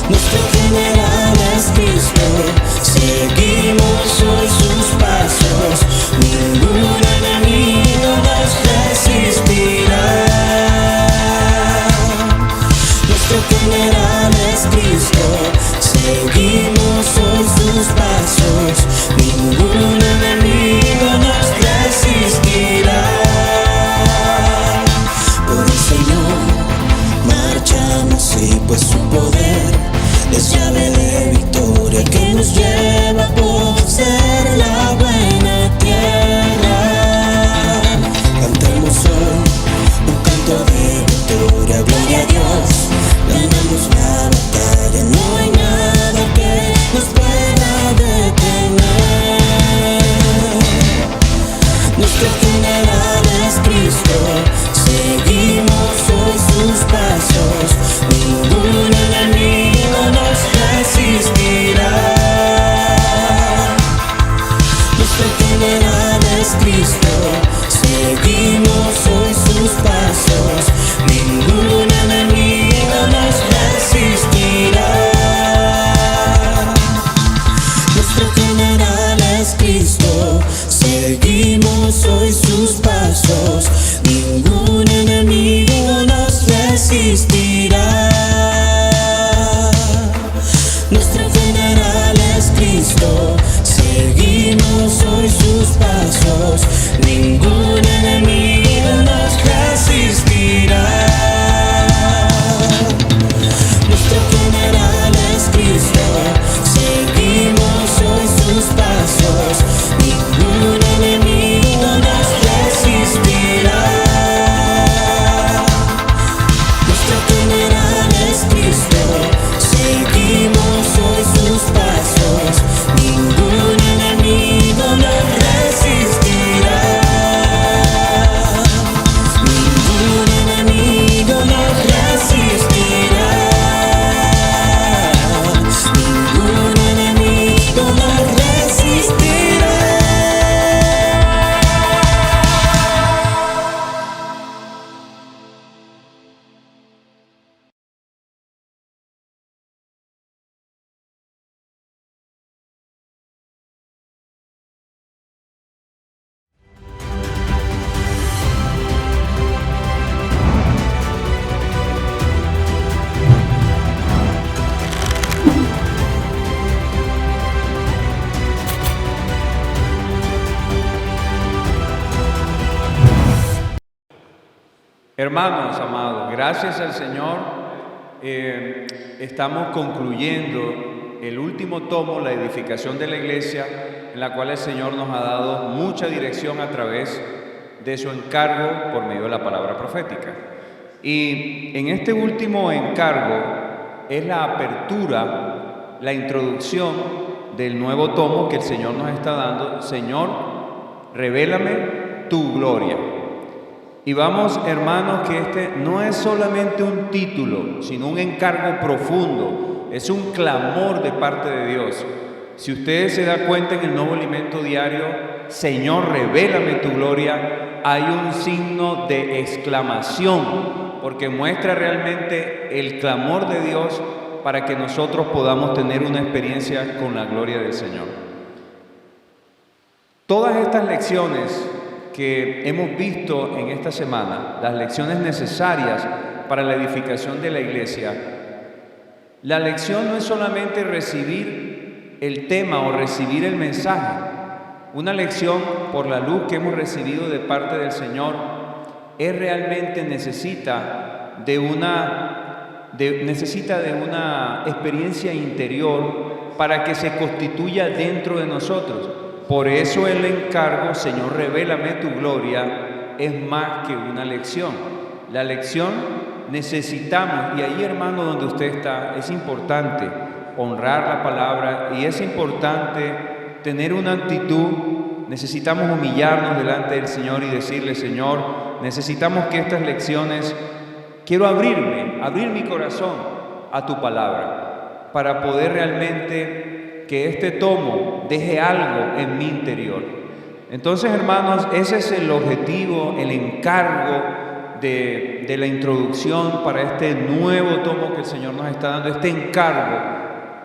Nuestro general es Cristo, seguimos hoy sus pasos, ningún enemigo nos resistirá. Nuestro general es Cristo, seguimos hoy sus pasos, ningún enemigo nos resistirá. Por el Señor marchamos y pues su poder es llave de victoria que nos lleva a poseer la buena tierra. Cantemos hoy un canto de victoria, gloria a Dios, ganamos la batalla, no hay nada que nos pueda detener. Nuestro general es Cristo, seguimos hoy sus pasos, ningún enemigo nos resistirá. Nuestro general es Cristo, seguimos hoy sus pasos, ningún enemigo nos resistirá. Nuestro general es Cristo, seguimos hoy sus pasos, ningún enemigo nos resistirá. Nuestro general es Cristo, seguimos hoy sus pasos, ningún enemigo nos resistirá. Nuestro general es Cristo, seguimos hoy sus pasos, ningún enemigo nos resistirá. Nuestro general es Cristo, seguimos hoy sus pasos, ningún enemigo nos resistirá. Ningún enemigo nos resistirá. Ningún enemigo nos resistirá. Hermanos amados, gracias al Señor, estamos concluyendo el último tomo, la edificación de la iglesia, en la cual el Señor nos ha dado mucha dirección a través de su encargo por medio de la palabra profética. Y en este último encargo es la apertura, la introducción del nuevo tomo que el Señor nos está dando. Señor, revélame tu gloria. Y vamos, hermanos, que este no es solamente un título, sino un encargo profundo, es un clamor de parte de Dios. Si ustedes se dan cuenta en el Nuevo Alimento Diario, Señor, revélame tu gloria, hay un signo de exclamación, porque muestra realmente el clamor de Dios para que nosotros podamos tener una experiencia con la gloria del Señor. Todas estas lecciones que hemos visto en esta semana, las lecciones necesarias para la edificación de la iglesia, la lección no es solamente recibir el tema o recibir el mensaje. Una lección por la luz que hemos recibido de parte del Señor es realmente necesita de una experiencia interior para que se constituya dentro de nosotros. Por eso el encargo, Señor, revélame tu gloria, es más que una lección. La lección necesitamos, y ahí, hermano, donde usted está, es importante honrar la palabra y es importante tener una actitud. Necesitamos humillarnos delante del Señor y decirle: Señor, necesitamos que estas lecciones, quiero abrir mi corazón a tu palabra para poder realmente que este tomo deje algo en mi interior. Entonces, hermanos, ese es el objetivo, el encargo de la introducción para este nuevo tomo que el Señor nos está dando, este encargo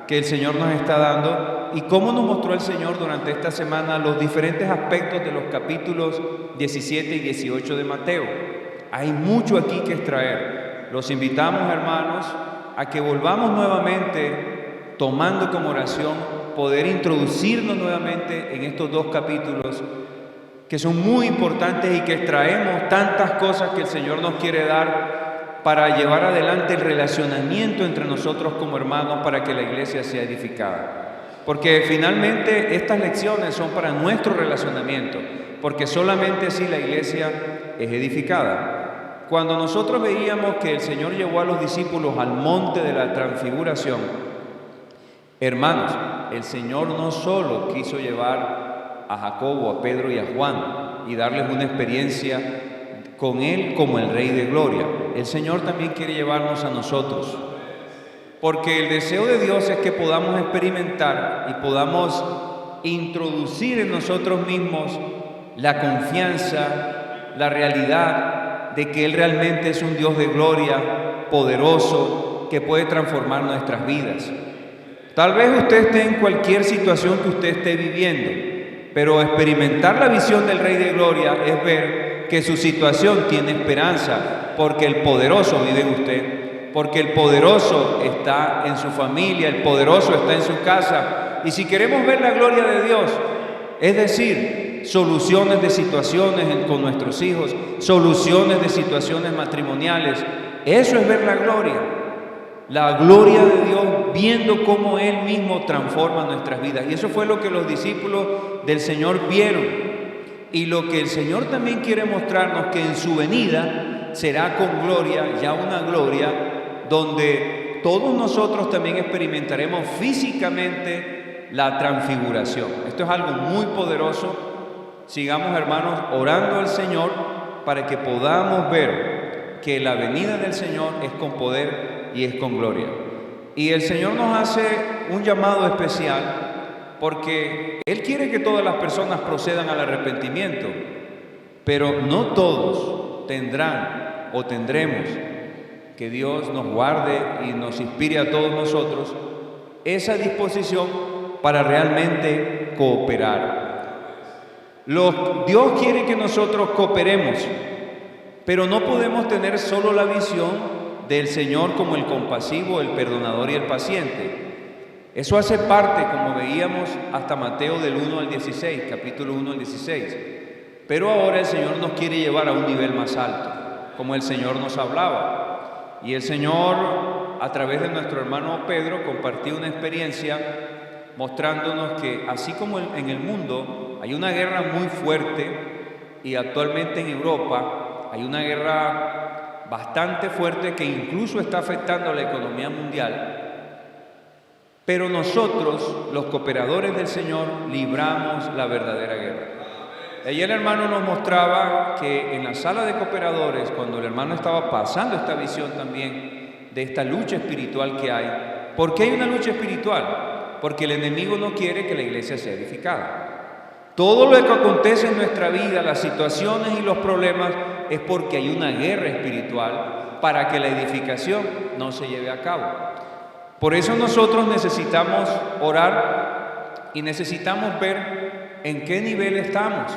que el Señor nos está dando, y cómo nos mostró el Señor durante esta semana los diferentes aspectos de los capítulos 17 y 18 de Mateo. Hay mucho aquí que extraer. Los invitamos, hermanos, a que volvamos nuevamente, tomando como oración, poder introducirnos nuevamente en estos dos capítulos que son muy importantes y que extraemos tantas cosas que el Señor nos quiere dar para llevar adelante el relacionamiento entre nosotros como hermanos para que la iglesia sea edificada. Porque finalmente estas lecciones son para nuestro relacionamiento, porque solamente así la iglesia es edificada. Cuando nosotros veíamos que el Señor llevó a los discípulos al monte de la transfiguración, hermanos, el Señor no solo quiso llevar a Jacobo, a Pedro y a Juan y darles una experiencia con Él como el Rey de Gloria. El Señor también quiere llevarnos a nosotros, porque el deseo de Dios es que podamos experimentar y podamos introducir en nosotros mismos la confianza, la realidad de que Él realmente es un Dios de gloria, poderoso, que puede transformar nuestras vidas. Tal vez usted esté en cualquier situación que usted esté viviendo, pero experimentar la visión del Rey de Gloria es ver que su situación tiene esperanza, porque el poderoso vive en usted, porque el poderoso está en su familia, el poderoso está en su casa. Y si queremos ver la gloria de Dios, es decir, soluciones de situaciones con nuestros hijos, soluciones de situaciones matrimoniales, eso es ver la gloria de Dios, viendo cómo Él mismo transforma nuestras vidas. Y eso fue lo que los discípulos del Señor vieron, y lo que el Señor también quiere mostrarnos, que en su venida será con gloria, ya una gloria donde todos nosotros también experimentaremos físicamente la transfiguración. Esto es algo muy poderoso. Sigamos, hermanos, orando al Señor para que podamos ver que la venida del Señor es con poder y es con gloria. Y el Señor nos hace un llamado especial, porque Él quiere que todas las personas procedan al arrepentimiento, pero no todos tendrán o tendremos, que Dios nos guarde y nos inspire a todos nosotros, esa disposición para realmente cooperar. Dios quiere que nosotros cooperemos, pero no podemos tener solo la visión del Señor como el compasivo, el perdonador y el paciente. Eso hace parte, como veíamos, hasta Mateo del 1 al 16, capítulo 1 al 16. Pero ahora el Señor nos quiere llevar a un nivel más alto, como el Señor nos hablaba. Y el Señor, a través de nuestro hermano Pedro, compartió una experiencia mostrándonos que así como en el mundo hay una guerra muy fuerte, y actualmente en Europa hay una guerra bastante fuerte que incluso está afectando a la economía mundial, pero nosotros, los cooperadores del Señor, libramos la verdadera guerra. Ayer el hermano nos mostraba que en la sala de cooperadores, cuando el hermano estaba pasando esta visión también de esta lucha espiritual que hay. ¿Por qué hay una lucha espiritual? Porque el enemigo no quiere que la iglesia sea edificada. Todo lo que acontece en nuestra vida, las situaciones y los problemas, es porque hay una guerra espiritual para que la edificación no se lleve a cabo. Por eso nosotros necesitamos orar y necesitamos ver en qué nivel estamos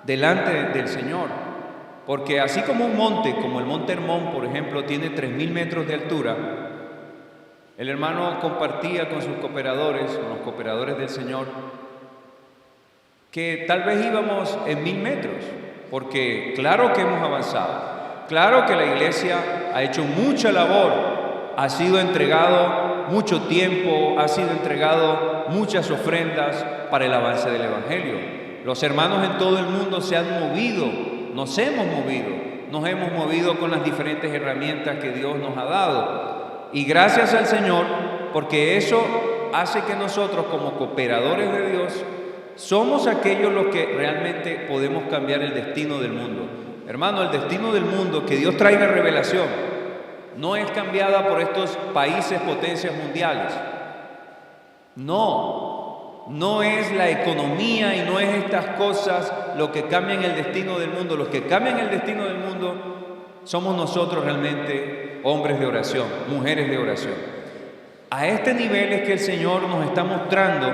delante del Señor. Porque así como un monte, como el Monte Hermón, por ejemplo, tiene 3.000 metros de altura, el hermano compartía con sus cooperadores, con los cooperadores del Señor, que tal vez íbamos en 1.000 metros, porque claro que hemos avanzado, claro que la iglesia ha hecho mucha labor, ha sido entregado mucho tiempo, ha sido entregado muchas ofrendas para el avance del Evangelio. Los hermanos en todo el mundo se han movido, nos hemos movido con las diferentes herramientas que Dios nos ha dado. Y gracias al Señor, porque eso hace que nosotros como cooperadores de Dios somos aquellos los que realmente podemos cambiar el destino del mundo. Hermano, el destino del mundo, que Dios traiga revelación, no es cambiada por estos países, potencias mundiales. No es la economía y no es estas cosas lo que cambian el destino del mundo. Los que cambian el destino del mundo somos nosotros realmente hombres de oración, mujeres de oración. A este nivel es que el Señor nos está mostrando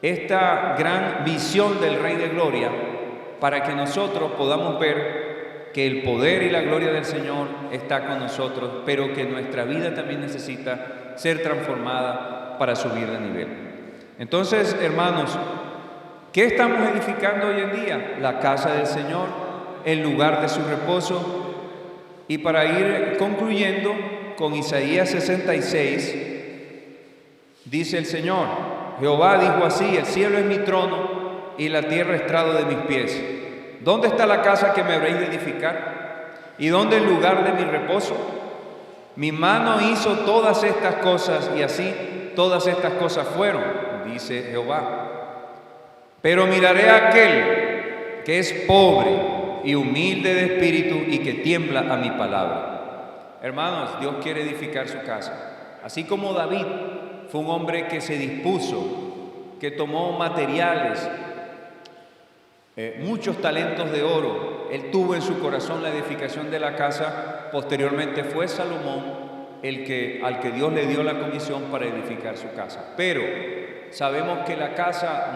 esta gran visión del Rey de Gloria para que nosotros podamos ver que el poder y la gloria del Señor está con nosotros, pero que nuestra vida también necesita ser transformada para subir de nivel. Entonces, hermanos, ¿qué estamos edificando hoy en día? La casa del Señor, el lugar de su reposo. Y para ir concluyendo con Isaías 66, dice el Señor: Jehová dijo así: el cielo es mi trono y la tierra estrado de mis pies. ¿Dónde está la casa que me habréis de edificar? ¿Y dónde el lugar de mi reposo? Mi mano hizo todas estas cosas, y así todas estas cosas fueron, dice Jehová. Pero miraré a aquel que es pobre y humilde de espíritu y que tiembla a mi palabra. Hermanos, Dios quiere edificar su casa. Así como David fue un hombre que se dispuso, que tomó materiales, muchos talentos de oro, él tuvo en su corazón la edificación de la casa. Posteriormente fue Salomón al que Dios le dio la comisión para edificar su casa. Pero sabemos que la casa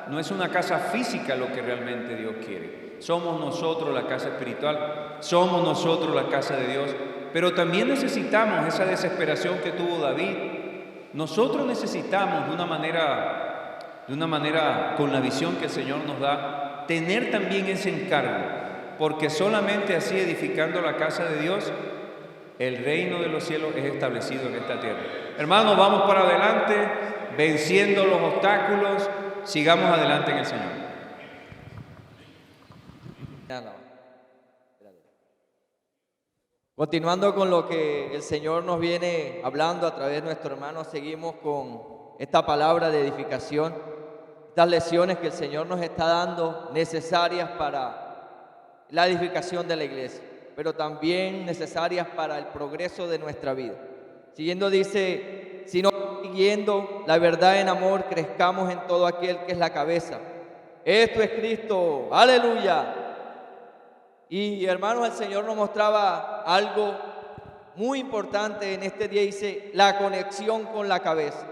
no es una casa física lo que realmente Dios quiere. Somos nosotros la casa espiritual, somos nosotros la casa de Dios, pero también necesitamos esa desesperación que tuvo David. Nosotros necesitamos de una manera con la visión que el Señor nos da, tener también ese encargo, porque solamente así, edificando la casa de Dios, el reino de los cielos es establecido en esta tierra. Hermanos, vamos para adelante, venciendo los obstáculos. Sigamos adelante en el Señor. Continuando con lo que el Señor nos viene hablando a través de nuestro hermano, seguimos con esta palabra de edificación, estas lecciones que el Señor nos está dando necesarias para la edificación de la iglesia, pero también necesarias para el progreso de nuestra vida. Siguiendo dice: sino siguiendo la verdad en amor, crezcamos en todo aquel que es la cabeza. Esto es Cristo, aleluya. Y hermanos, el Señor nos mostraba algo muy importante en este día. Dice: la conexión con la cabeza,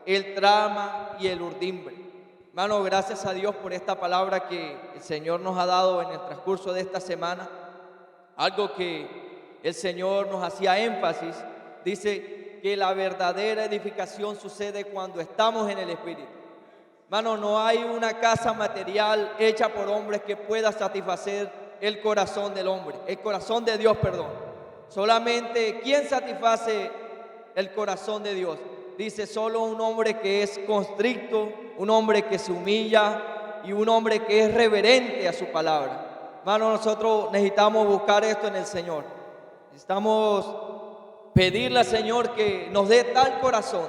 el trama y el urdimbre. Hermanos, gracias a Dios por esta palabra que el Señor nos ha dado en el transcurso de esta semana. Algo que el Señor nos hacía énfasis. Dice que la verdadera edificación sucede cuando estamos en el Espíritu. Hermano, no hay una casa material hecha por hombres que pueda satisfacer el corazón del hombre, el corazón de Dios, perdón. Solamente, ¿quién satisface el corazón de Dios? Dice: solo un hombre que es constricto, un hombre que se humilla y un hombre que es reverente a su palabra. Hermano, nosotros necesitamos buscar esto en el Señor. Necesitamos pedirle al Señor que nos dé tal corazón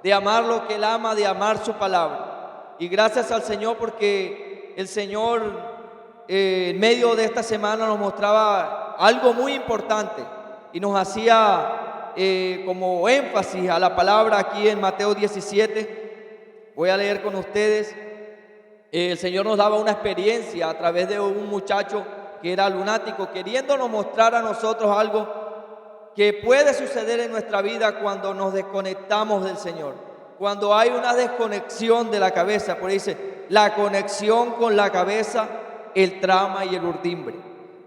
de amar lo que Él ama, de amar su palabra. Y gracias al Señor, porque el Señor en medio de esta semana nos mostraba algo muy importante y nos hacía como énfasis a la palabra aquí en Mateo 17. Voy a leer con ustedes. El Señor nos daba una experiencia a través de un muchacho que era lunático, queriéndonos mostrar a nosotros algo que puede suceder en nuestra vida cuando nos desconectamos del Señor, cuando hay una desconexión de la cabeza. Por ahí dice: la conexión con la cabeza, el trama y el urdimbre.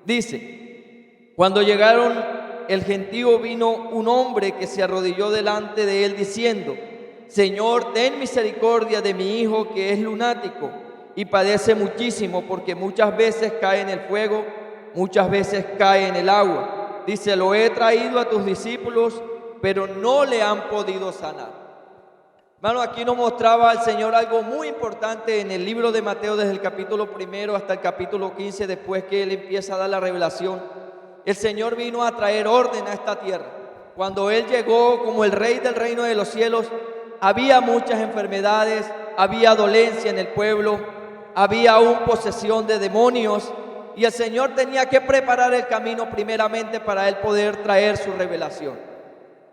Dice: cuando llegaron el gentío, vino un hombre que se arrodilló delante de él diciendo: Señor, ten misericordia de mi hijo, que es lunático y padece muchísimo, porque muchas veces cae en el fuego, muchas veces cae en el agua. Dice: lo he traído a tus discípulos, pero no le han podido sanar. Hermano, aquí nos mostraba el Señor algo muy importante en el libro de Mateo, desde el capítulo 1 hasta el capítulo 15, después que Él empieza a dar la revelación. El Señor vino a traer orden a esta tierra. Cuando Él llegó como el Rey del reino de los cielos, había muchas enfermedades, había dolencia en el pueblo, había aún posesión de demonios. Y el Señor tenía que preparar el camino primeramente para Él poder traer su revelación.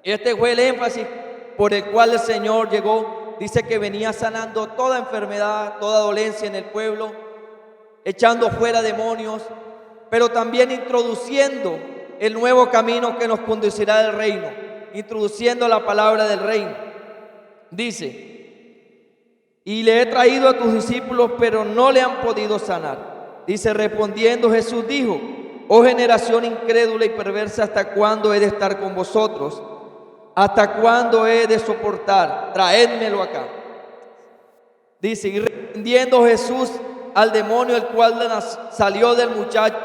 Este fue el énfasis por el cual el Señor llegó. Dice que venía sanando toda enfermedad, toda dolencia en el pueblo, echando fuera demonios, pero también introduciendo el nuevo camino que nos conducirá al reino, introduciendo la palabra del reino. Dice, y le he traído a tus discípulos, pero no le han podido sanar. Dice, respondiendo Jesús dijo, oh generación incrédula y perversa, ¿hasta cuándo he de estar con vosotros? ¿Hasta cuándo he de soportar? Traédmelo acá. Dice, y reprendiendo Jesús al demonio, el cual salió del muchacho,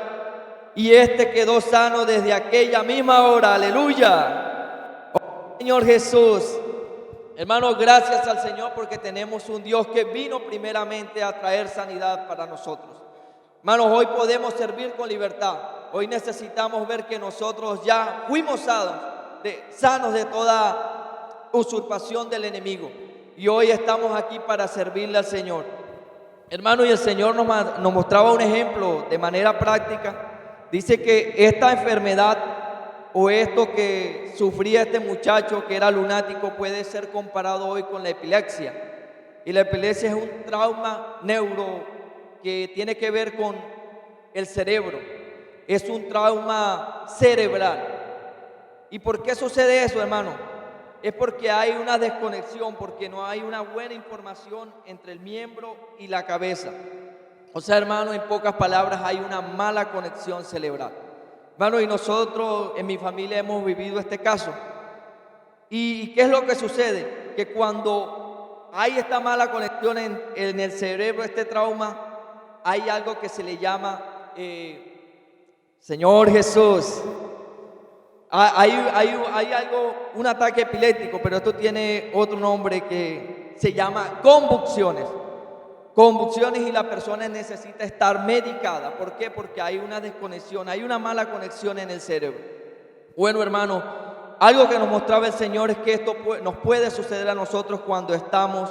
y este quedó sano desde aquella misma hora. Aleluya. Oh, Señor Jesús. Hermanos, gracias al Señor porque tenemos un Dios que vino primeramente a traer sanidad para nosotros. Hermanos, hoy podemos servir con libertad. Hoy necesitamos ver que nosotros ya fuimos sanos de toda usurpación del enemigo. Y hoy estamos aquí para servirle al Señor. Hermano, y el Señor nos mostraba un ejemplo de manera práctica. Dice que esta enfermedad o esto que sufría este muchacho que era lunático puede ser comparado hoy con la epilepsia. Y la epilepsia es un trauma neuro que tiene que ver con el cerebro. Es un trauma cerebral. ¿Y por qué sucede eso, hermano? Es porque hay una desconexión, porque no hay una buena información entre el miembro y la cabeza. O sea, hermano, en pocas palabras, hay una mala conexión cerebral. Hermano, y nosotros en mi familia hemos vivido este caso. ¿Y qué es lo que sucede? Que cuando hay esta mala conexión en el cerebro, este trauma, hay algo que se le llama, Señor Jesús, hay algo, un ataque epiléptico, pero esto tiene otro nombre que se llama convulsiones. Convulsiones, y la persona necesita estar medicada. ¿Por qué? Porque hay una desconexión, hay una mala conexión en el cerebro. Bueno, hermano, algo que nos mostraba el Señor es que esto nos puede suceder a nosotros cuando estamos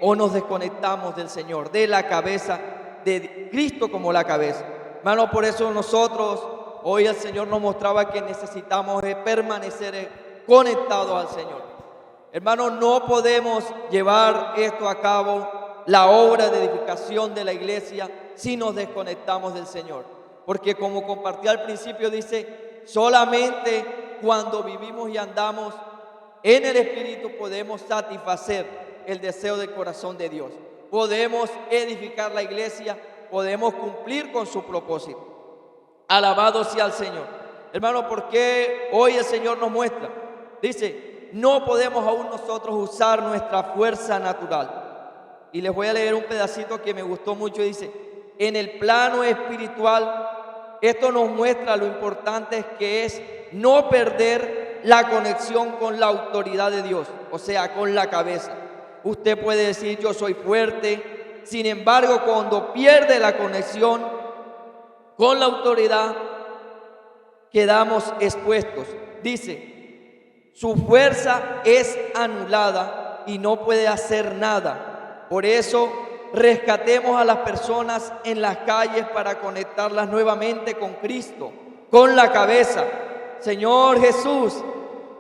o nos desconectamos del Señor, de la cabeza, de Cristo como la cabeza. Hermano, por eso nosotros, hoy el Señor nos mostraba que necesitamos permanecer conectados al Señor. Hermano, no podemos llevar esto a cabo, la obra de edificación de la iglesia, si nos desconectamos del Señor. Porque como compartí al principio, dice, solamente cuando vivimos y andamos en el Espíritu podemos satisfacer el deseo del corazón de Dios. Podemos edificar la iglesia, podemos cumplir con su propósito. Alabado sea el Señor. Hermano, porque hoy el Señor nos muestra, dice, no podemos aún nosotros usar nuestra fuerza natural. Y les voy a leer un pedacito que me gustó mucho. Dice, en el plano espiritual, esto nos muestra lo importante que es no perder la conexión con la autoridad de Dios, o sea, con la cabeza. Usted puede decir, yo soy fuerte. Sin embargo, cuando pierde la conexión con la autoridad, quedamos expuestos. Dice, su fuerza es anulada y no puede hacer nada. Por eso, rescatemos a las personas en las calles para conectarlas nuevamente con Cristo, con la cabeza. Señor Jesús,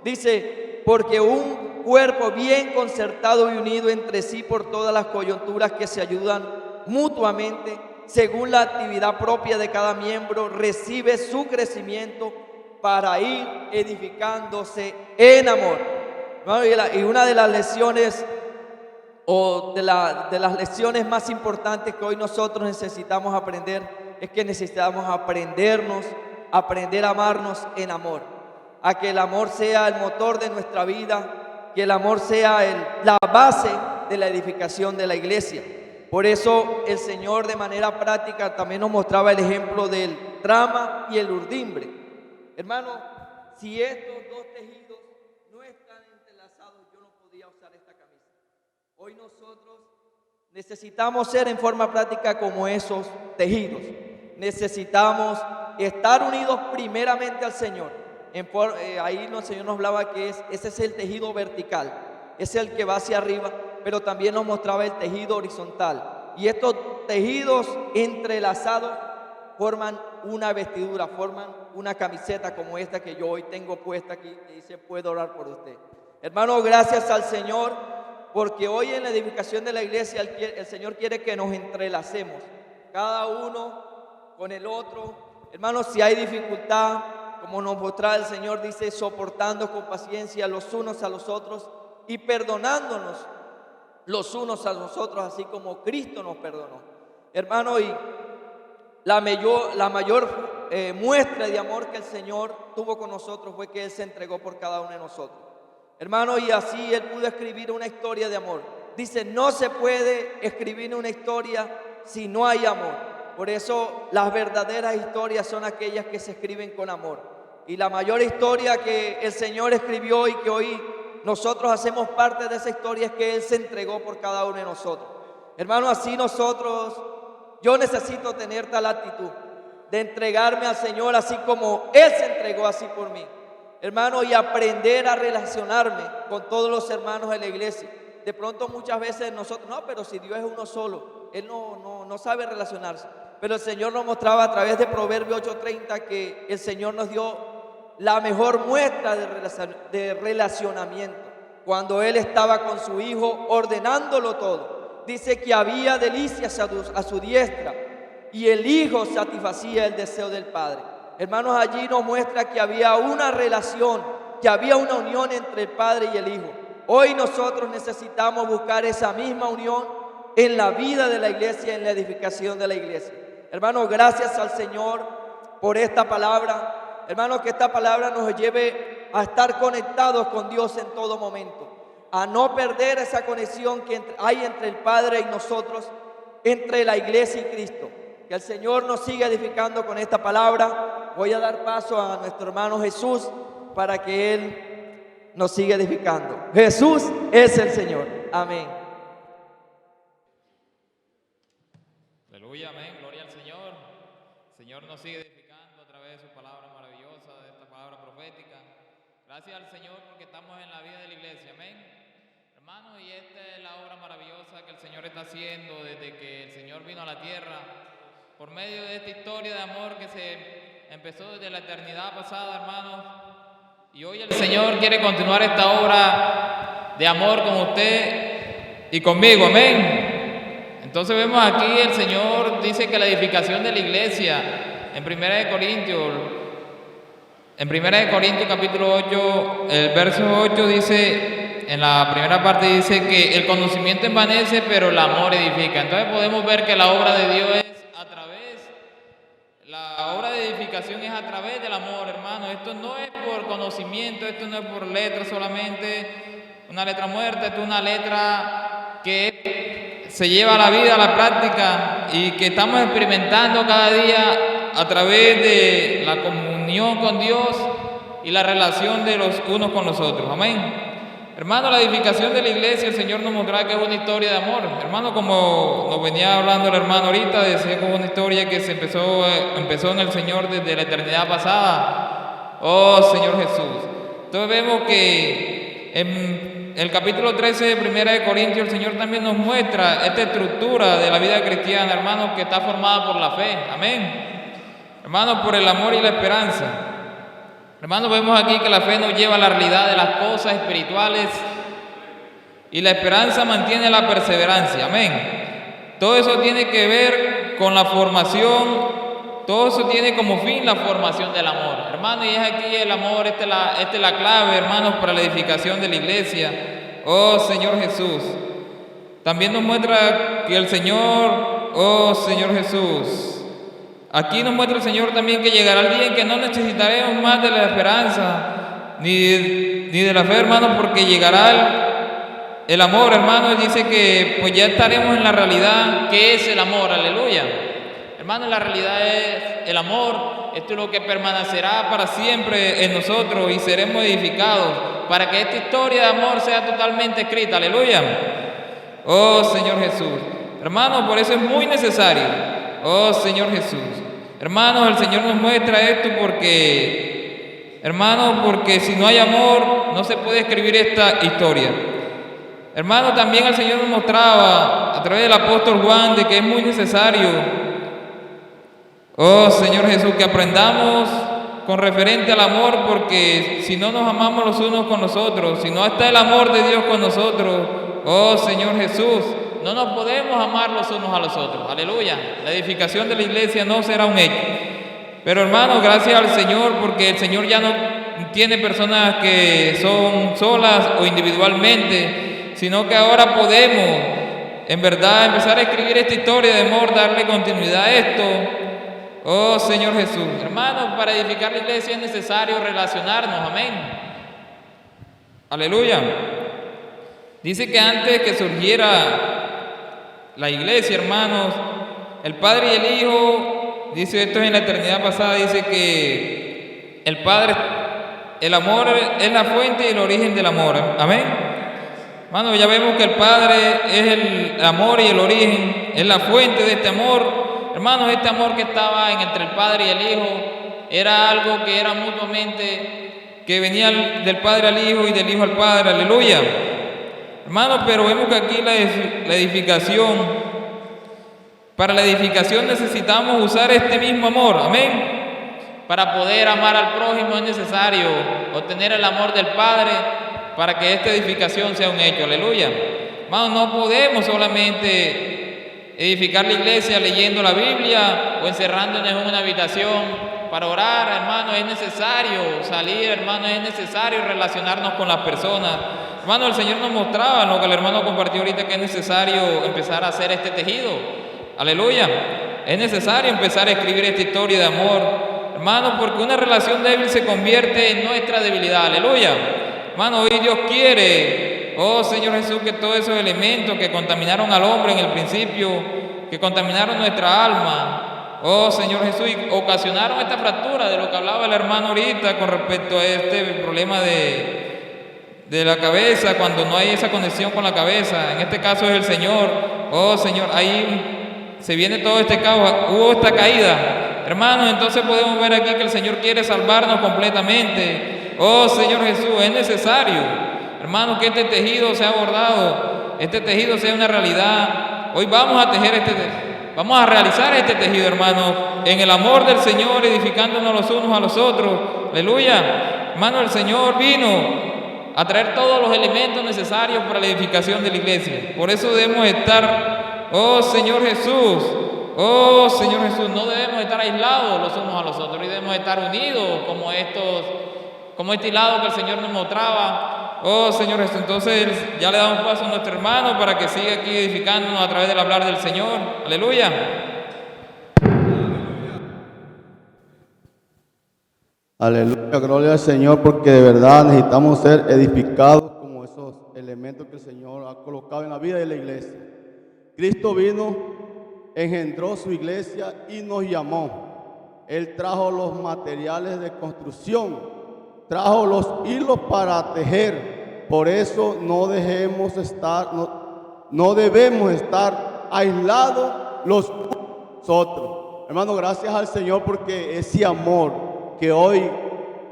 dice, porque un cuerpo bien concertado y unido entre sí por todas las coyunturas que se ayudan mutuamente, según la actividad propia de cada miembro, recibe su crecimiento para ir edificándose en amor. Y una de las lecciones o de las lecciones más importantes que hoy nosotros necesitamos aprender es que necesitamos aprender a amarnos en amor, a que el amor sea el motor de nuestra vida, que el amor sea la base de la edificación de la iglesia. Por eso el Señor de manera práctica también nos mostraba el ejemplo del trama y el urdimbre. Hermano, si estos dos tejidos no están entrelazados, yo no podía usar esta camisa. Hoy nosotros necesitamos ser en forma práctica como esos tejidos. Necesitamos estar unidos primeramente al Señor. Ahí el Señor nos hablaba que ese es el tejido vertical, es el que va hacia arriba, pero también nos mostraba el tejido horizontal. Y estos tejidos entrelazados forman una vestidura, forman una camiseta como esta que yo hoy tengo puesta aquí, que dice, puedo orar por usted. Hermano, gracias al Señor, porque hoy en la edificación de la iglesia el Señor quiere que nos entrelacemos, cada uno con el otro, Hermanos, si hay dificultad, como nos mostraba el Señor, dice, soportando con paciencia los unos a los otros y perdonándonos los unos a los otros, así como Cristo nos perdonó. Hermano, y la mayor muestra de amor que el Señor tuvo con nosotros fue que Él se entregó por cada uno de nosotros. Hermano, y así Él pudo escribir una historia de amor. Dice, no se puede escribir una historia si no hay amor. Por eso las verdaderas historias son aquellas que se escriben con amor. Y la mayor historia que el Señor escribió y que hoy nosotros hacemos parte de esa historia es que Él se entregó por cada uno de nosotros. Hermano, así yo necesito tener tal actitud de entregarme al Señor así como Él se entregó así por mí. Hermano, y aprender a relacionarme con todos los hermanos de la iglesia. De pronto muchas veces nosotros, no, pero si Dios es uno solo, Él no sabe relacionarse. Pero el Señor nos mostraba a través de Proverbios 8:30 que el Señor nos dio la mejor muestra de relacionamiento. Cuando Él estaba con su Hijo ordenándolo todo. Dice que había delicias a su diestra y el Hijo satisfacía el deseo del Padre. Hermanos, allí nos muestra que había una relación, que había una unión entre el Padre y el Hijo. Hoy nosotros necesitamos buscar esa misma unión en la vida de la iglesia, en la edificación de la iglesia. Hermanos, gracias al Señor por esta palabra. Hermanos, que esta palabra nos lleve a estar conectados con Dios en todo momento, a no perder esa conexión que hay entre el Padre y nosotros, entre la iglesia y Cristo. Que el Señor nos siga edificando con esta palabra. Voy a dar paso a nuestro hermano Jesús para que Él nos siga edificando. Jesús es el Señor. Amén. Aleluya, amén. Gloria al Señor. El Señor nos sigue edificando a través de su palabra maravillosa, de esta palabra profética. Gracias al Señor porque estamos en la vida de la iglesia. Amén. Hermanos, y esta es la obra maravillosa que el Señor está haciendo desde que el Señor vino a la tierra, por medio de esta historia de amor que se empezó desde la eternidad pasada, hermanos. Y hoy el Señor quiere continuar esta obra de amor con usted y conmigo, amén. Entonces vemos aquí el Señor dice que la edificación de la iglesia en 1 de Corintios capítulo 8, el verso 8 dice, en la primera parte dice que el conocimiento envanece, pero el amor edifica. Entonces podemos ver que la obra de Dios es la obra de edificación es a través del amor, hermano. Esto no es por conocimiento, esto no es por letra solamente, una letra muerta, esto es una letra que se lleva a la vida, a la práctica y que estamos experimentando cada día a través de la comunión con Dios y la relación de los unos con los otros. Amén. Hermano, la edificación de la iglesia, el Señor nos mostrará que es una historia de amor. Hermano, como nos venía hablando el hermano ahorita, decía que es una historia que se empezó en el Señor desde la eternidad pasada. Oh, Señor Jesús. Entonces vemos que en el capítulo 13 de 1 de Corintios, el Señor también nos muestra esta estructura de la vida cristiana, hermano, que está formada por la fe. Amén. Hermano, por el amor y la esperanza. Hermanos, vemos aquí que la fe nos lleva a la realidad de las cosas espirituales y la esperanza mantiene la perseverancia. Amén. Todo eso tiene que ver con la formación, todo eso tiene como fin la formación del amor. Hermanos, y es aquí el amor, esta es la clave, hermanos, para la edificación de la iglesia. Oh, Señor Jesús. También nos muestra que el Señor, oh, Señor Jesús, aquí nos muestra el Señor también que llegará el día en que no necesitaremos más de la esperanza ni de la fe, hermanos, porque llegará el amor, hermanos. Dice que pues ya estaremos en la realidad que es el amor, aleluya. Hermanos, la realidad es el amor. Esto es lo que permanecerá para siempre en nosotros y seremos edificados para que esta historia de amor sea totalmente escrita, aleluya. Oh, Señor Jesús. Hermanos, por eso es muy necesario. Oh, Señor Jesús. Hermanos, el Señor nos muestra esto porque si no hay amor, no se puede escribir esta historia. Hermanos, también el Señor nos mostraba a través del apóstol Juan de que es muy necesario, oh, Señor Jesús, que aprendamos con referente al amor, porque si no nos amamos los unos con los otros, si no está el amor de Dios con nosotros, oh, Señor Jesús, no nos podemos amar los unos a los otros. Aleluya. La edificación de la iglesia no será un hecho. Pero hermanos, gracias al Señor, porque el Señor ya no tiene personas que son solas o individualmente, sino que ahora podemos en verdad empezar a escribir esta historia de amor, darle continuidad a esto. Oh Señor Jesús, hermanos, para edificar la iglesia es necesario relacionarnos, amén. Aleluya. Dice que antes que surgiera la iglesia, hermanos, el Padre y el Hijo, dice esto en la eternidad pasada, dice que el Padre, el amor es la fuente y el origen del amor, amén. Hermanos, ya vemos que el Padre es el amor y el origen, es la fuente de este amor. Hermanos, este amor que estaba entre el Padre y el Hijo era algo que era mutuamente, que venía del Padre al Hijo y del Hijo al Padre, aleluya. Hermanos, pero vemos que aquí la edificación, para la edificación necesitamos usar este mismo amor, amén. Para poder amar al prójimo es necesario obtener el amor del Padre para que esta edificación sea un hecho, aleluya. Hermanos, no podemos solamente edificar la iglesia leyendo la Biblia o encerrándonos en una habitación para orar, hermano. Es necesario salir, hermano, es necesario relacionarnos con las personas. Hermano, el Señor nos mostraba en lo que el hermano compartió ahorita, que es necesario empezar a hacer este tejido, aleluya. Es necesario empezar a escribir esta historia de amor, hermano, porque una relación débil se convierte en nuestra debilidad, aleluya. Hermano, hoy Dios quiere, oh Señor Jesús, que todos esos elementos que contaminaron al hombre en el principio, que contaminaron nuestra alma, oh Señor Jesús, y ocasionaron esta fractura de lo que hablaba el hermano ahorita con respecto a este problema de la cabeza, cuando no hay esa conexión con la cabeza. En este caso es el Señor. Oh Señor, ahí se viene todo este caos, hubo esta caída, hermanos. Entonces podemos ver aquí que el Señor quiere salvarnos completamente. Oh Señor Jesús, es necesario, hermano, que este tejido sea bordado, este tejido sea una realidad. Hoy vamos a tejer vamos a realizar este tejido, hermano, en el amor del Señor, edificándonos los unos a los otros, aleluya. Hermano, el Señor vino a traer todos los elementos necesarios para la edificación de la iglesia. Por eso debemos estar, oh Señor Jesús, no debemos estar aislados los unos a los otros, y debemos estar unidos como este hilado que el Señor nos mostraba. Oh Señor Jesús, entonces ya le damos paso a nuestro hermano para que siga aquí edificándonos a través del hablar del Señor, aleluya. Aleluya, gloria al Señor, porque de verdad necesitamos ser edificados como esos elementos que el Señor ha colocado en la vida de la iglesia. Cristo vino, engendró su iglesia y nos llamó. Él trajo los materiales de construcción, trajo los hilos para tejer. Por eso no debemos estar aislados los nosotros. Hermano, gracias al Señor porque ese amor que hoy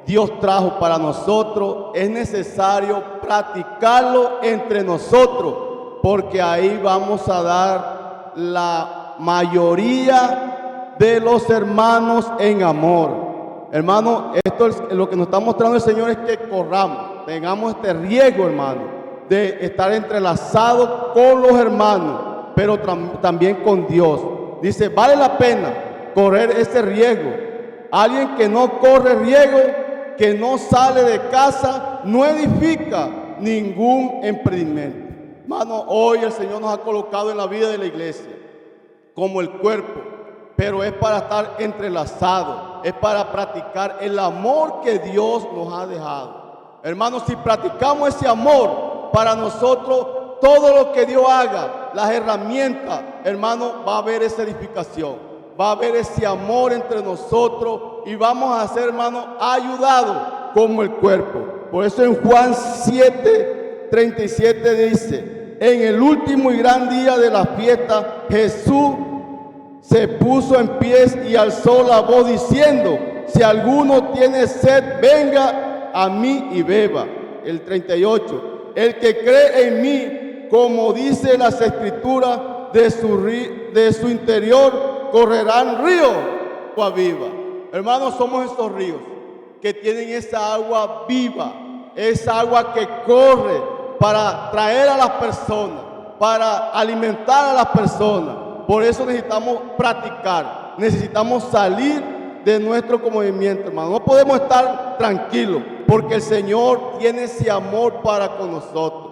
Dios trajo para nosotros es necesario practicarlo entre nosotros, porque ahí vamos a dar la mayoría de los hermanos en amor. Hermano, esto es lo que nos está mostrando el Señor, es que corramos, tengamos este riesgo, hermano, de estar entrelazados con los hermanos, pero también con Dios. Dice, vale la pena correr ese riesgo. Alguien que no corre riesgo, que no sale de casa, no edifica ningún emprendimiento. Hermano, hoy el Señor nos ha colocado en la vida de la iglesia como el cuerpo, pero es para estar entrelazados, es para practicar el amor que Dios nos ha dejado. Hermanos, si practicamos ese amor para nosotros, todo lo que Dios haga, las herramientas, hermano, va a haber esa edificación. Va a haber ese amor entre nosotros y vamos a ser, hermanos, ayudados como el cuerpo. Por eso en Juan 7:37 dice, en el último y gran día de la fiesta, Jesús se puso en pie y alzó la voz diciendo, si alguno tiene sed, venga a mí y beba. El 38, el que cree en mí, como dice las escrituras, de su interior correrán ríos de agua viva. Hermanos, somos estos ríos que tienen esa agua viva, esa agua que corre para traer a las personas, para alimentar a las personas. Por eso necesitamos practicar, necesitamos salir de nuestro movimiento, hermano. No podemos estar tranquilos porque el Señor tiene ese amor para con nosotros.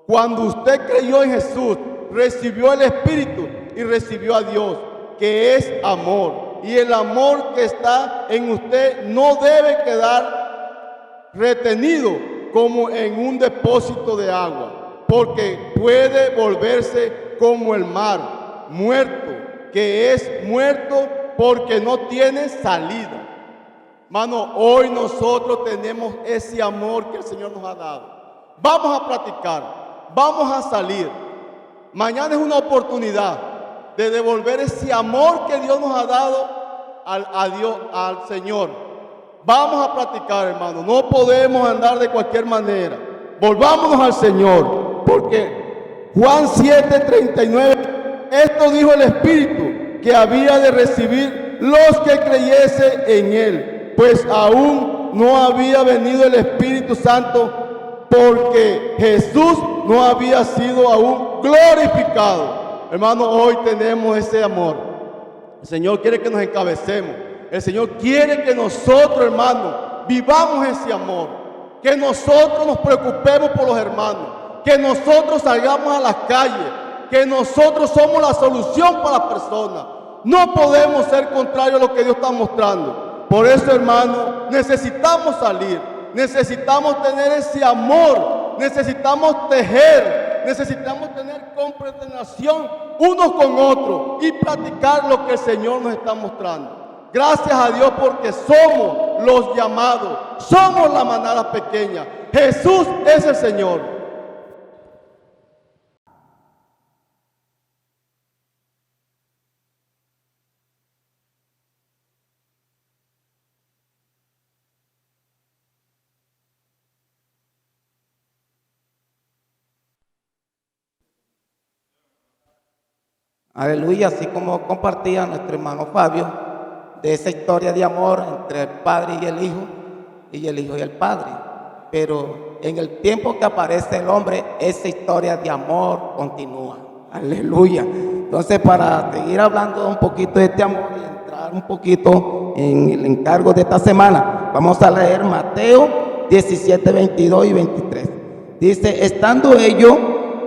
Cuando usted creyó en Jesús, recibió el Espíritu y recibió a Dios, que es amor. Y el amor que está en usted no debe quedar retenido como en un depósito de agua, porque puede volverse como el mar, muerto, que es muerto porque no tiene salida. Hermano, hoy nosotros tenemos ese amor que el Señor nos ha dado. Vamos a practicar, vamos a salir. Mañana es una oportunidad de devolver ese amor que Dios nos ha dado a Dios, al Señor. Vamos a practicar, hermano. No podemos andar de cualquier manera. Volvámonos al Señor, porque Juan 7:39, esto dijo el Espíritu que había de recibir los que creyesen en Él, pues aún no había venido el Espíritu Santo, porque Jesús no había sido aún glorificado. Hermano, hoy tenemos ese amor. El Señor quiere que nos encabecemos. El Señor quiere que nosotros, hermanos, vivamos ese amor. Que nosotros nos preocupemos por los hermanos. Que nosotros salgamos a las calles. Que nosotros somos la solución para las personas. No podemos ser contrarios a lo que Dios está mostrando. Por eso, hermano, necesitamos salir. Necesitamos tener ese amor. Necesitamos tejer. Necesitamos tener comprensión unos con otros y practicar lo que el Señor nos está mostrando. Gracias a Dios porque somos los llamados. Somos la manada pequeña. Jesús es el Señor. Aleluya, así como compartía nuestro hermano Fabio de esa historia de amor entre el Padre y el Hijo y el Padre. Pero en el tiempo que aparece el hombre, esa historia de amor continúa. Aleluya. Entonces, para seguir hablando un poquito de este amor y entrar un poquito en el encargo de esta semana, vamos a leer Mateo 17, 22 y 23. Dice, estando ellos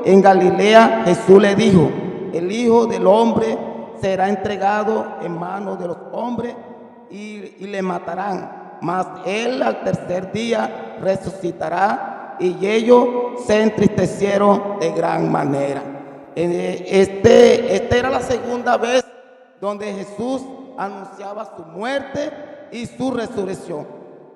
en Galilea, Jesús le dijo, el Hijo del Hombre será entregado en manos de los hombres y le matarán, mas él al tercer día resucitará. Y ellos se entristecieron de gran manera. Esta era la segunda vez donde Jesús anunciaba su muerte y su resurrección.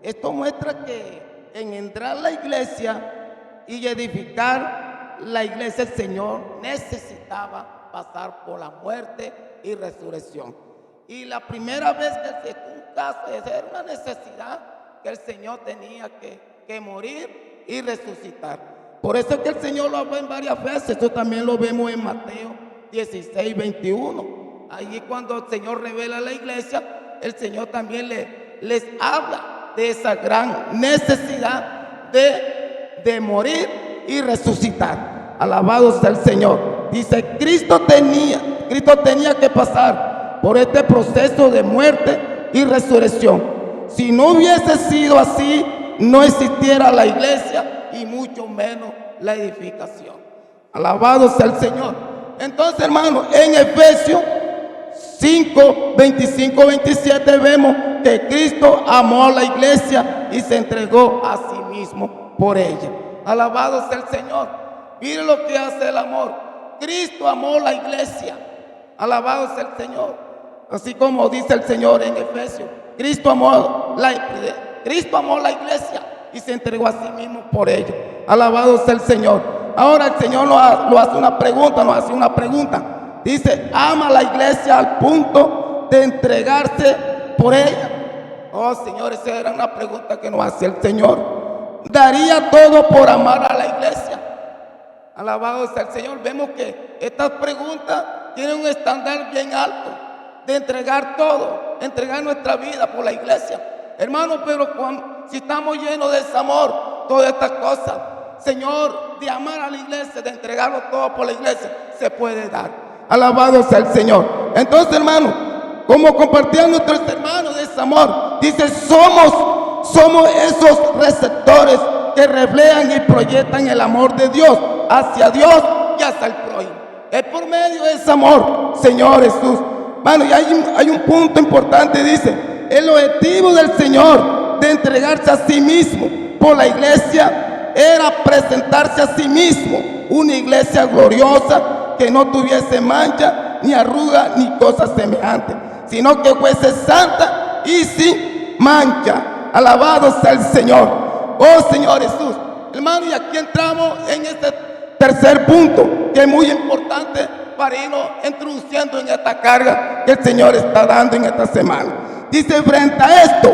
Esto muestra que en entrar a la iglesia y edificar la iglesia, el Señor necesitaba pasar por la muerte y resurrección. Y la primera vez que se un caso, esa era una necesidad que el Señor tenía que morir y resucitar. Por eso es que el Señor lo habló en varias veces. Esto también lo vemos en Mateo 16, 21. Allí cuando el Señor revela a la iglesia, el Señor también les habla de esa gran necesidad de morir y resucitar. Alabado sea el Señor. Dice, Cristo tenía que pasar por este proceso de muerte y resurrección. Si no hubiese sido así, no existiera la iglesia y mucho menos la edificación. Alabado sea el Señor. Entonces, hermano, en Efesios 5, 25, 27 vemos que Cristo amó a la iglesia y se entregó a sí mismo por ella. Alabado sea el Señor. Mire lo que hace el amor. Cristo amó la iglesia. Alabado sea el Señor. Así como dice el Señor en Efesios, Cristo amó la iglesia y se entregó a sí mismo por ella. Alabado sea el Señor. Ahora el Señor nos hace una pregunta. Dice, ama a la iglesia al punto de entregarse por ella. Oh, Señor, esa era una pregunta que nos hacía el Señor. Daría todo por amar a la iglesia. Alabado sea el Señor. Vemos que estas preguntas tienen un estándar bien alto de entregar todo, entregar nuestra vida por la iglesia. Hermano, pero si estamos llenos de ese amor, todas estas cosas, Señor, de amar a la iglesia, de entregarlo todo por la iglesia, se puede dar. Alabado sea el Señor. Entonces, hermano, como compartían nuestros hermanos de ese amor. Dice, somos esos receptores que reflejan y proyectan el amor de Dios hacia Dios y hacia el prójimo. Es por medio de ese amor, Señor Jesús. Bueno, y hay un punto importante, dice, el objetivo del Señor de entregarse a sí mismo por la iglesia era presentarse a sí mismo una iglesia gloriosa que no tuviese mancha, ni arruga, ni cosas semejantes, sino que fuese santa y sin mancha. Alabado sea el Señor. Oh Señor Jesús. Hermano, y aquí entramos en este tercer punto, que es muy importante para irnos introduciendo en esta carga que el Señor está dando en esta semana. Dice, frente a esto,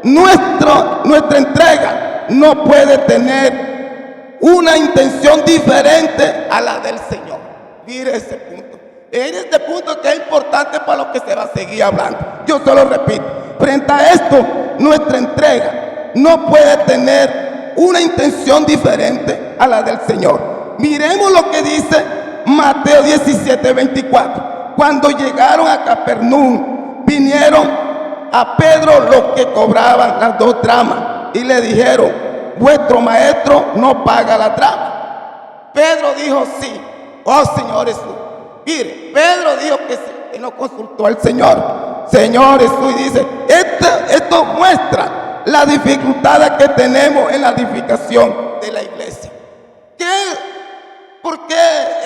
nuestra entrega no puede tener una intención diferente a la del Señor. Mire ese punto. En este punto que es importante para lo que se va a seguir hablando. Yo solo repito, frente a esto, nuestra entrega no puede tener una intención diferente a la del Señor. Miremos lo que dice Mateo 17:24. Cuando llegaron a Capernaum, vinieron a Pedro los que cobraban las 2 dracmas y le dijeron, vuestro maestro no paga la dracma. Pedro dijo sí. Oh Señor Jesús. Mire, Pedro dijo que sí, que no consultó al Señor. Señor Jesús, y dice, esto muestra la dificultad que tenemos en la edificación de la iglesia. ¿Por qué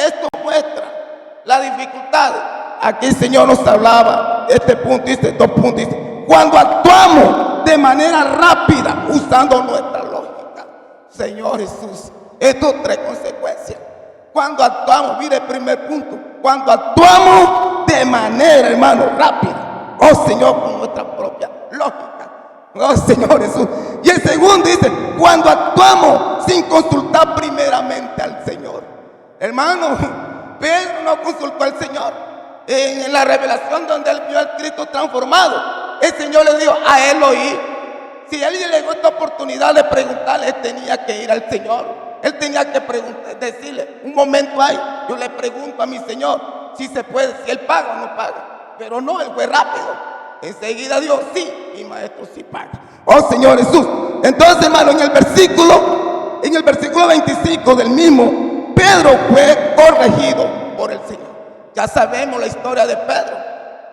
esto muestra la dificultad? Aquí el Señor nos hablaba, este punto dice, 2 puntos, dice, cuando actuamos de manera rápida, usando nuestra lógica. Señor Jesús, esto trae consecuencias. Cuando actuamos, mire el primer punto, cuando actuamos de manera, hermano, rápida, oh Señor, con nuestra propia lógica. Oh Señor Jesús. Y el segundo dice, cuando actuamos sin consultar primeramente al Señor. Hermano, Pedro no consultó al Señor. En la revelación donde él vio al Cristo transformado, el Señor le dijo, a él oí. Si él le llegó esta oportunidad de preguntarle, él tenía que ir al Señor. Él tenía que decirle, un momento hay, yo le pregunto a mi Señor si se puede, si él paga o no paga. Pero no, él fue rápido. Enseguida Dios, sí, mi maestro sí paga. Oh Señor Jesús. Entonces, hermano, en el versículo 25 del mismo, Pedro fue corregido por el Señor. Ya sabemos la historia de Pedro,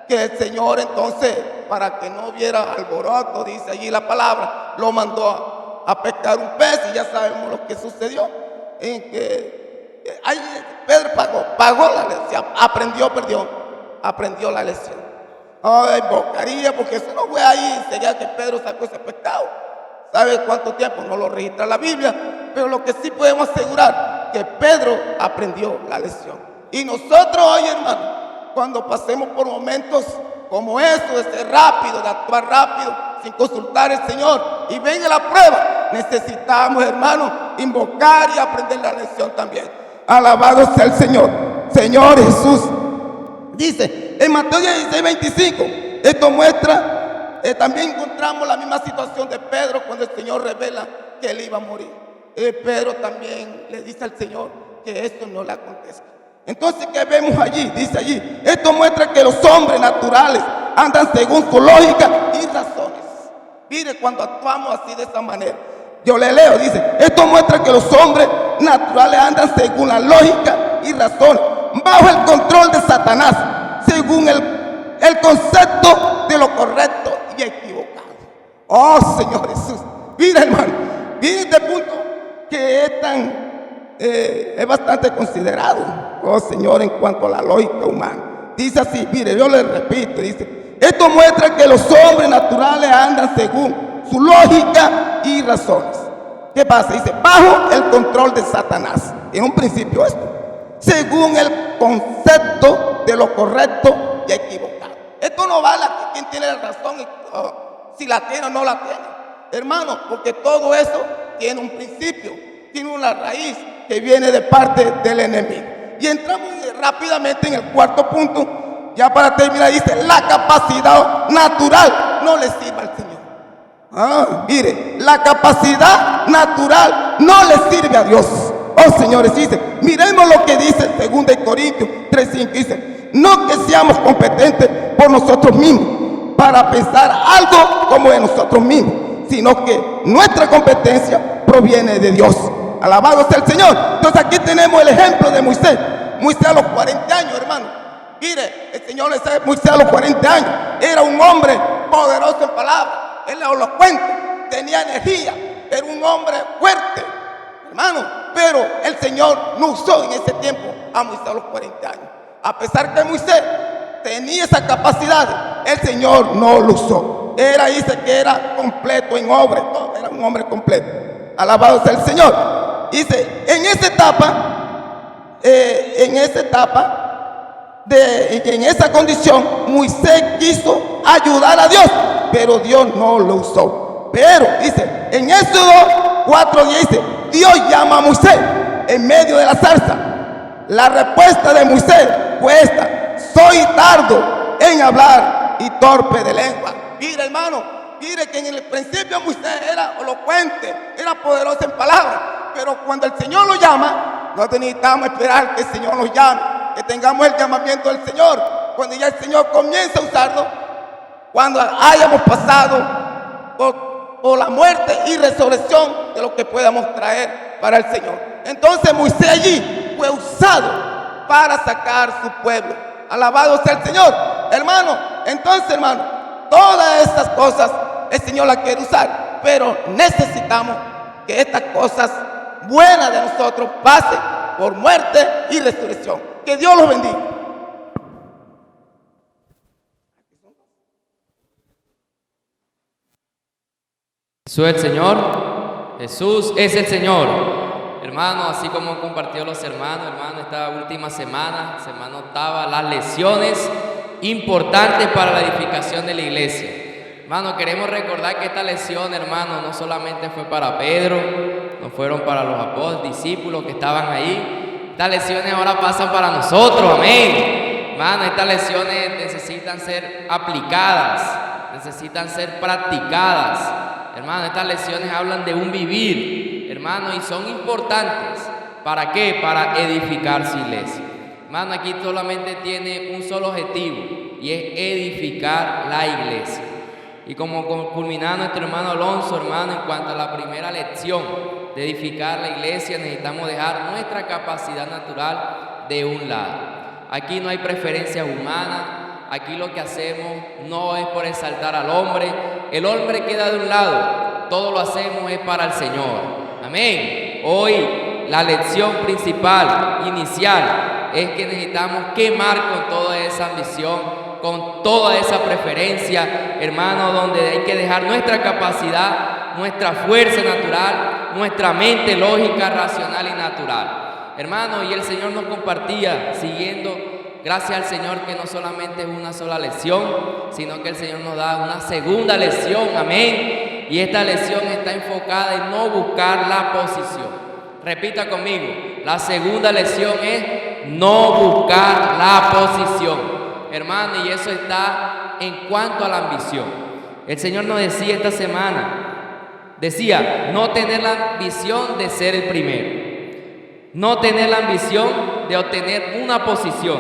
que el Señor entonces, para que no hubiera alboroto, dice allí la palabra, lo mandó a pescar un pez, y ya sabemos lo que sucedió. En que Pedro pagó la lección, aprendió la lección. Ay, bocaría, porque eso no fue ahí enseguida que Pedro sacó ese pescado. ¿Sabe cuánto tiempo? No lo registra la Biblia, pero lo que sí podemos asegurar, que Pedro aprendió la lección. Y nosotros hoy, hermano, cuando pasemos por momentos como eso, de ser rápido, de actuar rápido, sin consultar al Señor, y venga la prueba, necesitamos, hermano, invocar y aprender la lección también. Alabado sea el Señor. Señor Jesús. Dice en Mateo 16:25, esto muestra, también encontramos la misma situación de Pedro cuando el Señor revela que él iba a morir. Pedro también le dice al Señor que esto no le acontezca. Entonces, ¿qué vemos allí? Dice allí, esto muestra que los hombres naturales andan según su lógica y razones. Mire, cuando actuamos así de esa manera, yo le leo, dice, esto muestra que los hombres naturales andan según la lógica y razones, bajo el control de Satanás, según el concepto de lo correcto y equivocado. Oh Señor Jesús. Mira, hermano, mira este punto que es bastante considerado, oh Señor, en cuanto a la lógica humana. Dice así, mire, yo le repito, dice, esto muestra que los hombres naturales andan según su lógica y razones. ¿Qué pasa? Dice, bajo el control de Satanás. En un principio esto, según el concepto de lo correcto y equivocado. Esto no vale a quién tiene la razón, si la tiene o no la tiene, hermano, porque todo eso tiene un principio, tiene una raíz que viene de parte del enemigo. Y entramos rápidamente en el cuarto punto, ya para terminar. Dice, la capacidad natural no le sirve al Señor. Mire, la capacidad natural no le sirve a Dios. Oh señores, dice, miremos lo que dice 2 Corintios 3:5, dice, No que seamos competentes por nosotros mismos para pensar algo como de nosotros mismos, sino que nuestra competencia proviene de Dios. Alabado sea el Señor. Entonces aquí tenemos el ejemplo de Moisés. Moisés a los 40 años, hermano. Mire, el Señor le dice, Moisés a los 40 años era un hombre poderoso en palabras, era elocuente, tenía energía, era un hombre fuerte, hermano. Pero el Señor no usó en ese tiempo a Moisés a los 40 años. A pesar que Moisés tenía esa capacidad, el Señor no lo usó. Dice que era completo en obra, no, era un hombre completo. Alabado sea el Señor. Dice, en esa en esa condición, Moisés quiso ayudar a Dios, pero Dios no lo usó. Pero dice, en Éxodo 4:10 dice, Dios llama a Moisés en medio de la zarza. La respuesta de Moisés fue esta: soy tardo en hablar y torpe de lengua. Mire, hermano, mire que en el principio Moisés era elocuente, era poderoso en palabras, pero cuando el Señor lo llama, no necesitamos esperar que el Señor nos llame, que tengamos el llamamiento del Señor. Cuando ya el Señor comienza a usarlo, cuando hayamos pasado por la muerte y resurrección de lo que podamos traer para el Señor. Entonces Moisés allí fue usado para sacar su pueblo. Alabado sea el Señor, hermano. Entonces, hermano, todas estas cosas el Señor las quiere usar, pero necesitamos que estas cosas buenas de nosotros pasen por muerte y resurrección. Que Dios los bendiga. Jesús es el Señor, Jesús es el Señor. Hermano, así como compartió los hermanos, esta última semana octava, las lecciones importantes para la edificación de la iglesia. Hermano, queremos recordar que esta lección, hermano, no solamente fue para Pedro, no fueron para los apóstoles, discípulos que estaban ahí. Estas lecciones ahora pasan para nosotros, amén. Hermano, estas lecciones necesitan ser aplicadas, necesitan ser practicadas. Hermano, estas lecciones hablan de un vivir, hermano, y son importantes. ¿Para qué? Para edificar su iglesia. Hermano, aquí solamente tiene un solo objetivo, y es edificar la iglesia. Y como culminaba nuestro hermano Alonso, hermano, en cuanto a la primera lección de edificar la iglesia, necesitamos dejar nuestra capacidad natural de un lado. Aquí no hay preferencias humanas. Aquí lo que hacemos no es por exaltar al hombre. El hombre queda de un lado. Todo lo hacemos es para el Señor. Amén. Hoy la lección principal, inicial, es que necesitamos quemar con toda esa ambición, con toda esa preferencia, hermano, donde hay que dejar nuestra capacidad, nuestra fuerza natural, nuestra mente lógica, racional y natural. Hermano, y el Señor nos compartía, siguiendo, gracias al Señor, que no solamente es una sola lección, sino que el Señor nos da una segunda lección, amén. Y esta lección está enfocada en no buscar la posición. Repita conmigo, la segunda lección es no buscar la posición. Hermano, y eso está en cuanto a la ambición. El Señor nos decía esta semana, decía, no tener la ambición de ser el primero, no tener la ambición de obtener una posición,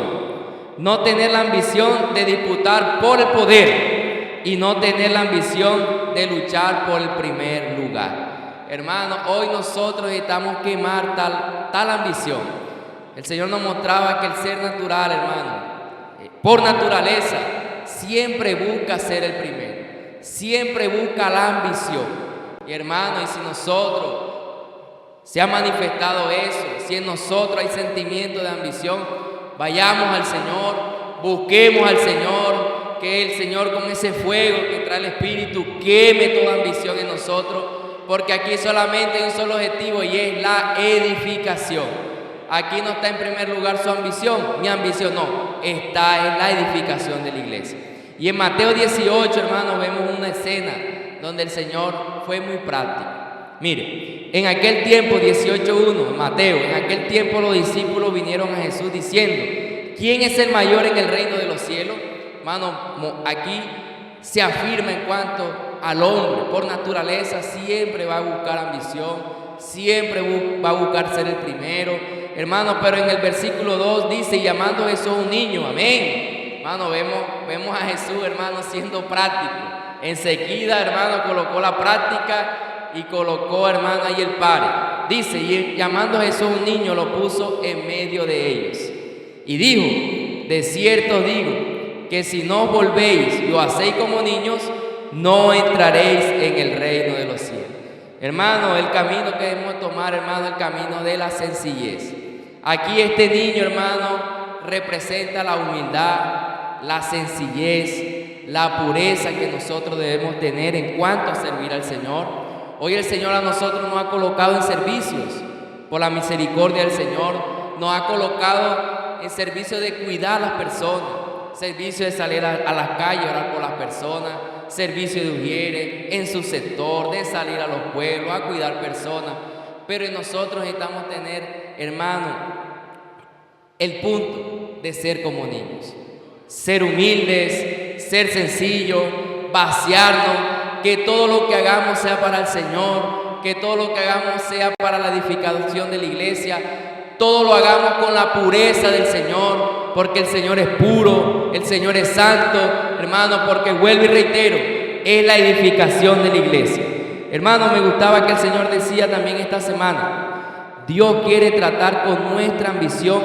no tener la ambición de disputar por el poder y no tener la ambición de luchar por el primer lugar. Hermano, hoy nosotros necesitamos quemar tal ambición. El Señor nos mostraba que el ser natural, hermano, por naturaleza, siempre busca ser el primero, siempre busca la ambición. Y hermano, y si nosotros se ha manifestado eso, si en nosotros hay sentimiento de ambición, vayamos al Señor, busquemos al Señor, que el Señor con ese fuego que trae el Espíritu queme toda ambición en nosotros, porque aquí solamente hay un solo objetivo y es la edificación. Aquí no está en primer lugar su ambición, mi ambición no, está en la edificación de la iglesia. Y en Mateo 18, hermano, vemos una escena donde el Señor fue muy práctico. Mire, en aquel tiempo, 18:1, Mateo, en aquel tiempo los discípulos vinieron a Jesús diciendo, ¿quién es el mayor en el reino de los cielos? Hermano, aquí se afirma en cuanto al hombre, por naturaleza, siempre va a buscar ambición, siempre va a buscar ser el primero. hermano, pero en el versículo 2 dice, llamando a Jesús un niño, amén. Hermano, vemos a Jesús, hermano, siendo práctico. Enseguida, hermano, colocó la práctica y colocó, hermano, ahí el pare. Dice, y llamando a Jesús un niño, lo puso en medio de ellos. Y dijo, de cierto os digo, que si no os volvéis y lo hacéis como niños, no entraréis en el reino de los cielos. Hermano, el camino que debemos tomar, hermano, el camino de la sencillez. Aquí este niño, hermano, representa la humildad, la sencillez, la pureza que nosotros debemos tener en cuanto a servir al Señor. Hoy el Señor a nosotros nos ha colocado en servicios, por la misericordia del Señor, nos ha colocado en servicio de cuidar a las personas, servicio de salir a las calles, orar por las personas, servicio de ujieres en su sector, de salir a los pueblos, a cuidar personas. Pero nosotros necesitamos tener, hermano, el punto de ser como niños, ser humildes, ser sencillos, vaciarnos, que todo lo que hagamos sea para el Señor, que todo lo que hagamos sea para la edificación de la iglesia, todo lo hagamos con la pureza del Señor, porque el Señor es puro, el Señor es santo, hermano, porque vuelvo y reitero, es la edificación de la iglesia. Hermano, me gustaba que el Señor decía también esta semana, Dios quiere tratar con nuestra ambición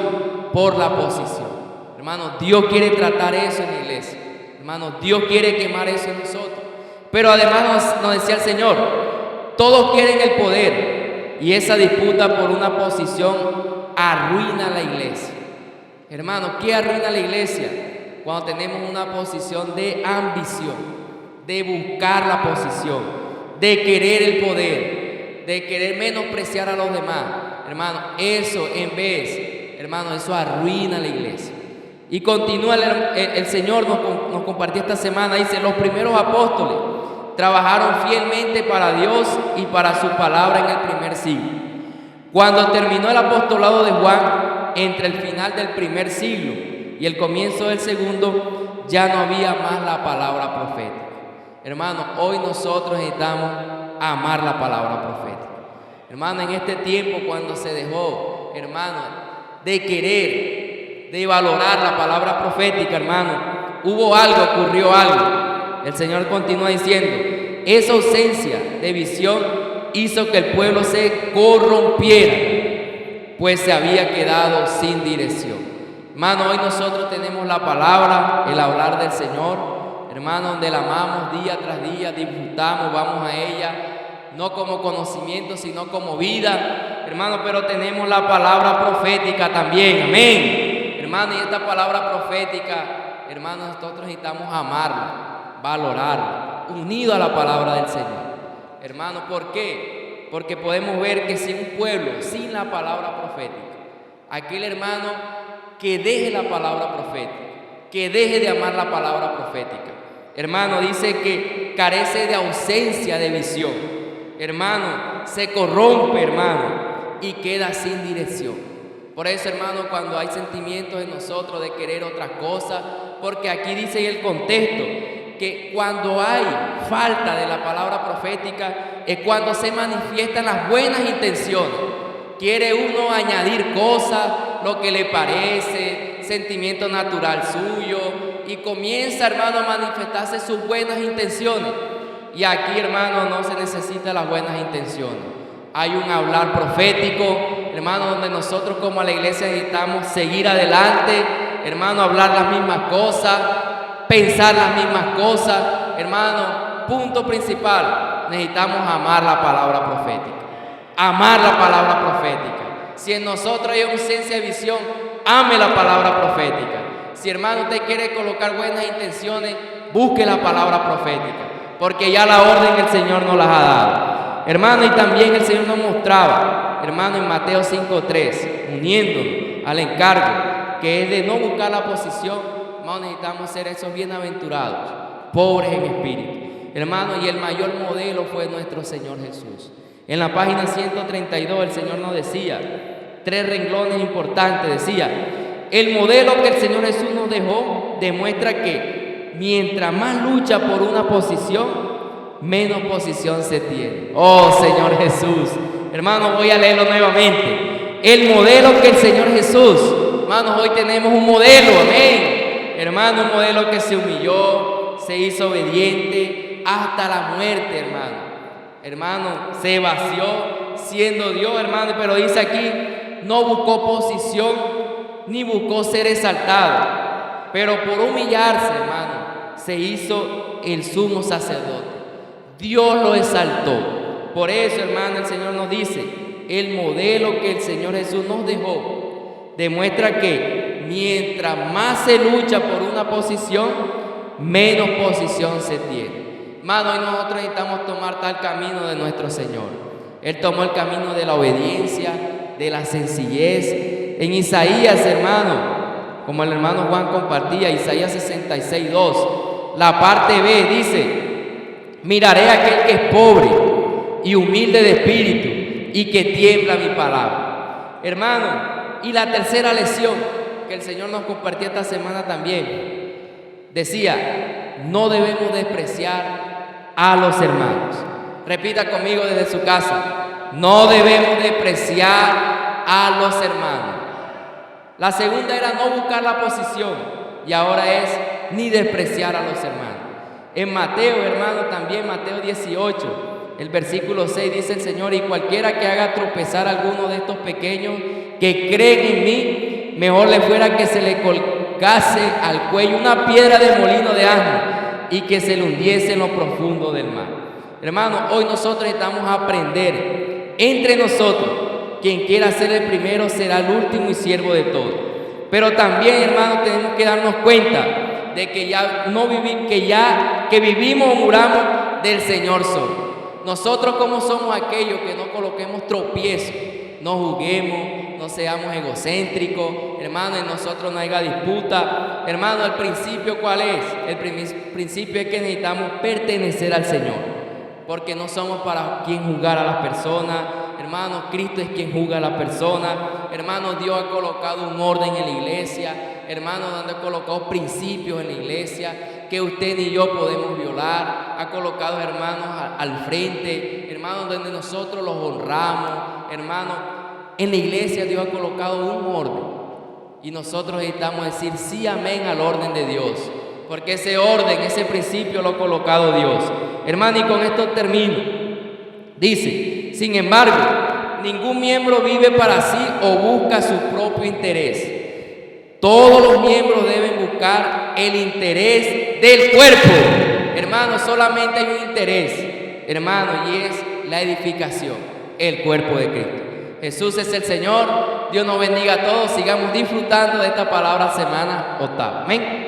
por la posición. Hermano, Dios quiere tratar eso en la iglesia. Hermano, Dios quiere quemar eso en nosotros. Pero además nos decía el Señor, todos quieren el poder y esa disputa por una posición arruina la iglesia. Hermano, ¿qué arruina la iglesia? Cuando tenemos una posición de ambición, de buscar la posición, de querer el poder, de querer menospreciar a los demás. Hermano, eso en vez, hermano, eso arruina la iglesia. Y continúa el Señor nos compartió esta semana, dice, los primeros apóstoles trabajaron fielmente para Dios y para su palabra en el primer siglo. Cuando terminó el apostolado de Juan, entre el final del primer siglo y el comienzo del segundo, ya no había más la palabra profética. Hermano, hoy nosotros necesitamos amar la palabra profética. Hermano, en este tiempo cuando se dejó, hermano, de querer, de valorar la palabra profética, hermano, hubo algo, ocurrió algo. El Señor continúa diciendo, esa ausencia de visión hizo que el pueblo se corrompiera, pues se había quedado sin dirección. Hermano, hoy nosotros tenemos la palabra, el hablar del Señor, hermano, donde la amamos día tras día, disfrutamos, vamos a ella, no como conocimiento, sino como vida, hermano, pero tenemos la palabra profética también, amén. Hermano, y esta palabra profética, hermano, nosotros necesitamos amarla, valorarla, unido a la palabra del Señor. Hermano, ¿por qué? Porque podemos ver que si un pueblo sin la palabra profética, aquel hermano que deje la palabra profética, que deje de amar la palabra profética, hermano, dice que carece de ausencia de visión, hermano, se corrompe, hermano, y queda sin dirección. Por eso, hermano, cuando hay sentimientos en nosotros de querer otras cosas, porque aquí dice en el contexto que cuando hay falta de la palabra profética es cuando se manifiestan las buenas intenciones. Quiere uno añadir cosas, lo que le parece, sentimiento natural suyo, y comienza, hermano, a manifestarse sus buenas intenciones. Y aquí, hermano, no se necesitan las buenas intenciones. Hay un hablar profético, hermano, donde nosotros como a la iglesia necesitamos seguir adelante, hermano, hablar las mismas cosas, pensar las mismas cosas, hermano. Punto principal, necesitamos amar la palabra profética. Amar la palabra profética. Si en nosotros hay ausencia de visión, ame la palabra profética. Si, hermano, usted quiere colocar buenas intenciones, busque la palabra profética, porque ya la orden el Señor nos las ha dado. Hermano, y también el Señor nos mostraba, hermano, en Mateo 5:3, uniéndonos al encargo, que es de no buscar la posición. Hermano, necesitamos ser esos bienaventurados, pobres en espíritu. Hermano, y el mayor modelo fue nuestro Señor Jesús. En la página 132 el Señor nos decía, 3 renglones importantes, decía, el modelo que el Señor Jesús nos dejó demuestra que mientras más lucha por una posición, menos posición se tiene. Oh Señor Jesús, hermano, voy a leerlo nuevamente. el modelo que el Señor Jesús, hermanos, hoy tenemos un modelo, amén. Hermano, un modelo que se humilló, se hizo obediente hasta la muerte, hermano. Hermano, se vació siendo Dios, hermano, pero dice aquí, no buscó posición ni buscó ser exaltado, pero por humillarse, hermano, se hizo el sumo sacerdote. Dios lo exaltó. Por eso, hermano, el Señor nos dice, el modelo que el Señor Jesús nos dejó demuestra que mientras más se lucha por una posición, menos posición se tiene. Hermano, hoy nosotros necesitamos tomar tal camino de nuestro Señor. Él tomó el camino de la obediencia, de la sencillez. En Isaías, hermano, como el hermano Juan compartía, Isaías 66:2, la parte B dice, miraré a aquel que es pobre y humilde de espíritu y que tiembla mi palabra. Hermano, y la tercera lección que el Señor nos compartió esta semana también, decía, no debemos despreciar a los hermanos. Repita conmigo desde su casa, no debemos despreciar a los hermanos. La segunda era no buscar la posición y ahora es ni despreciar a los hermanos. En Mateo, hermano, también Mateo 18, el versículo 6 dice el Señor, y cualquiera que haga tropezar a alguno de estos pequeños que creen en mí, mejor le fuera que se le colgase al cuello una piedra de molino de asno y que se le hundiese en lo profundo del mar. Hermano, hoy nosotros necesitamos aprender entre nosotros, quien quiera ser el primero será el último y siervo de todos. Pero también, hermano, tenemos que darnos cuenta de que que vivimos o muramos del Señor solo. Nosotros, como somos aquellos que no coloquemos tropiezos, no juguemos, no seamos egocéntricos, hermano, en nosotros no haya disputa. Hermano, el principio, ¿cuál es? El principio es que necesitamos pertenecer al Señor, porque no somos para quien juzgar a las personas. Hermano, Cristo es quien juzga a la persona. Hermano, Dios ha colocado un orden en la iglesia. Hermano, donde ha colocado principios en la iglesia que usted ni yo podemos violar. Ha colocado, hermanos, al frente. Hermano, donde nosotros los honramos. Hermano, en la iglesia Dios ha colocado un orden. Y nosotros necesitamos decir sí, amén al orden de Dios. Porque ese orden, ese principio lo ha colocado Dios. Hermano, y con esto termino. Dice, sin embargo, ningún miembro vive para sí o busca su propio interés. Todos los miembros deben buscar el interés del cuerpo. Hermano, solamente hay un interés, hermano, y es la edificación, el cuerpo de Cristo. Jesús es el Señor. Dios nos bendiga a todos. Sigamos disfrutando de esta palabra semana octava. Amén.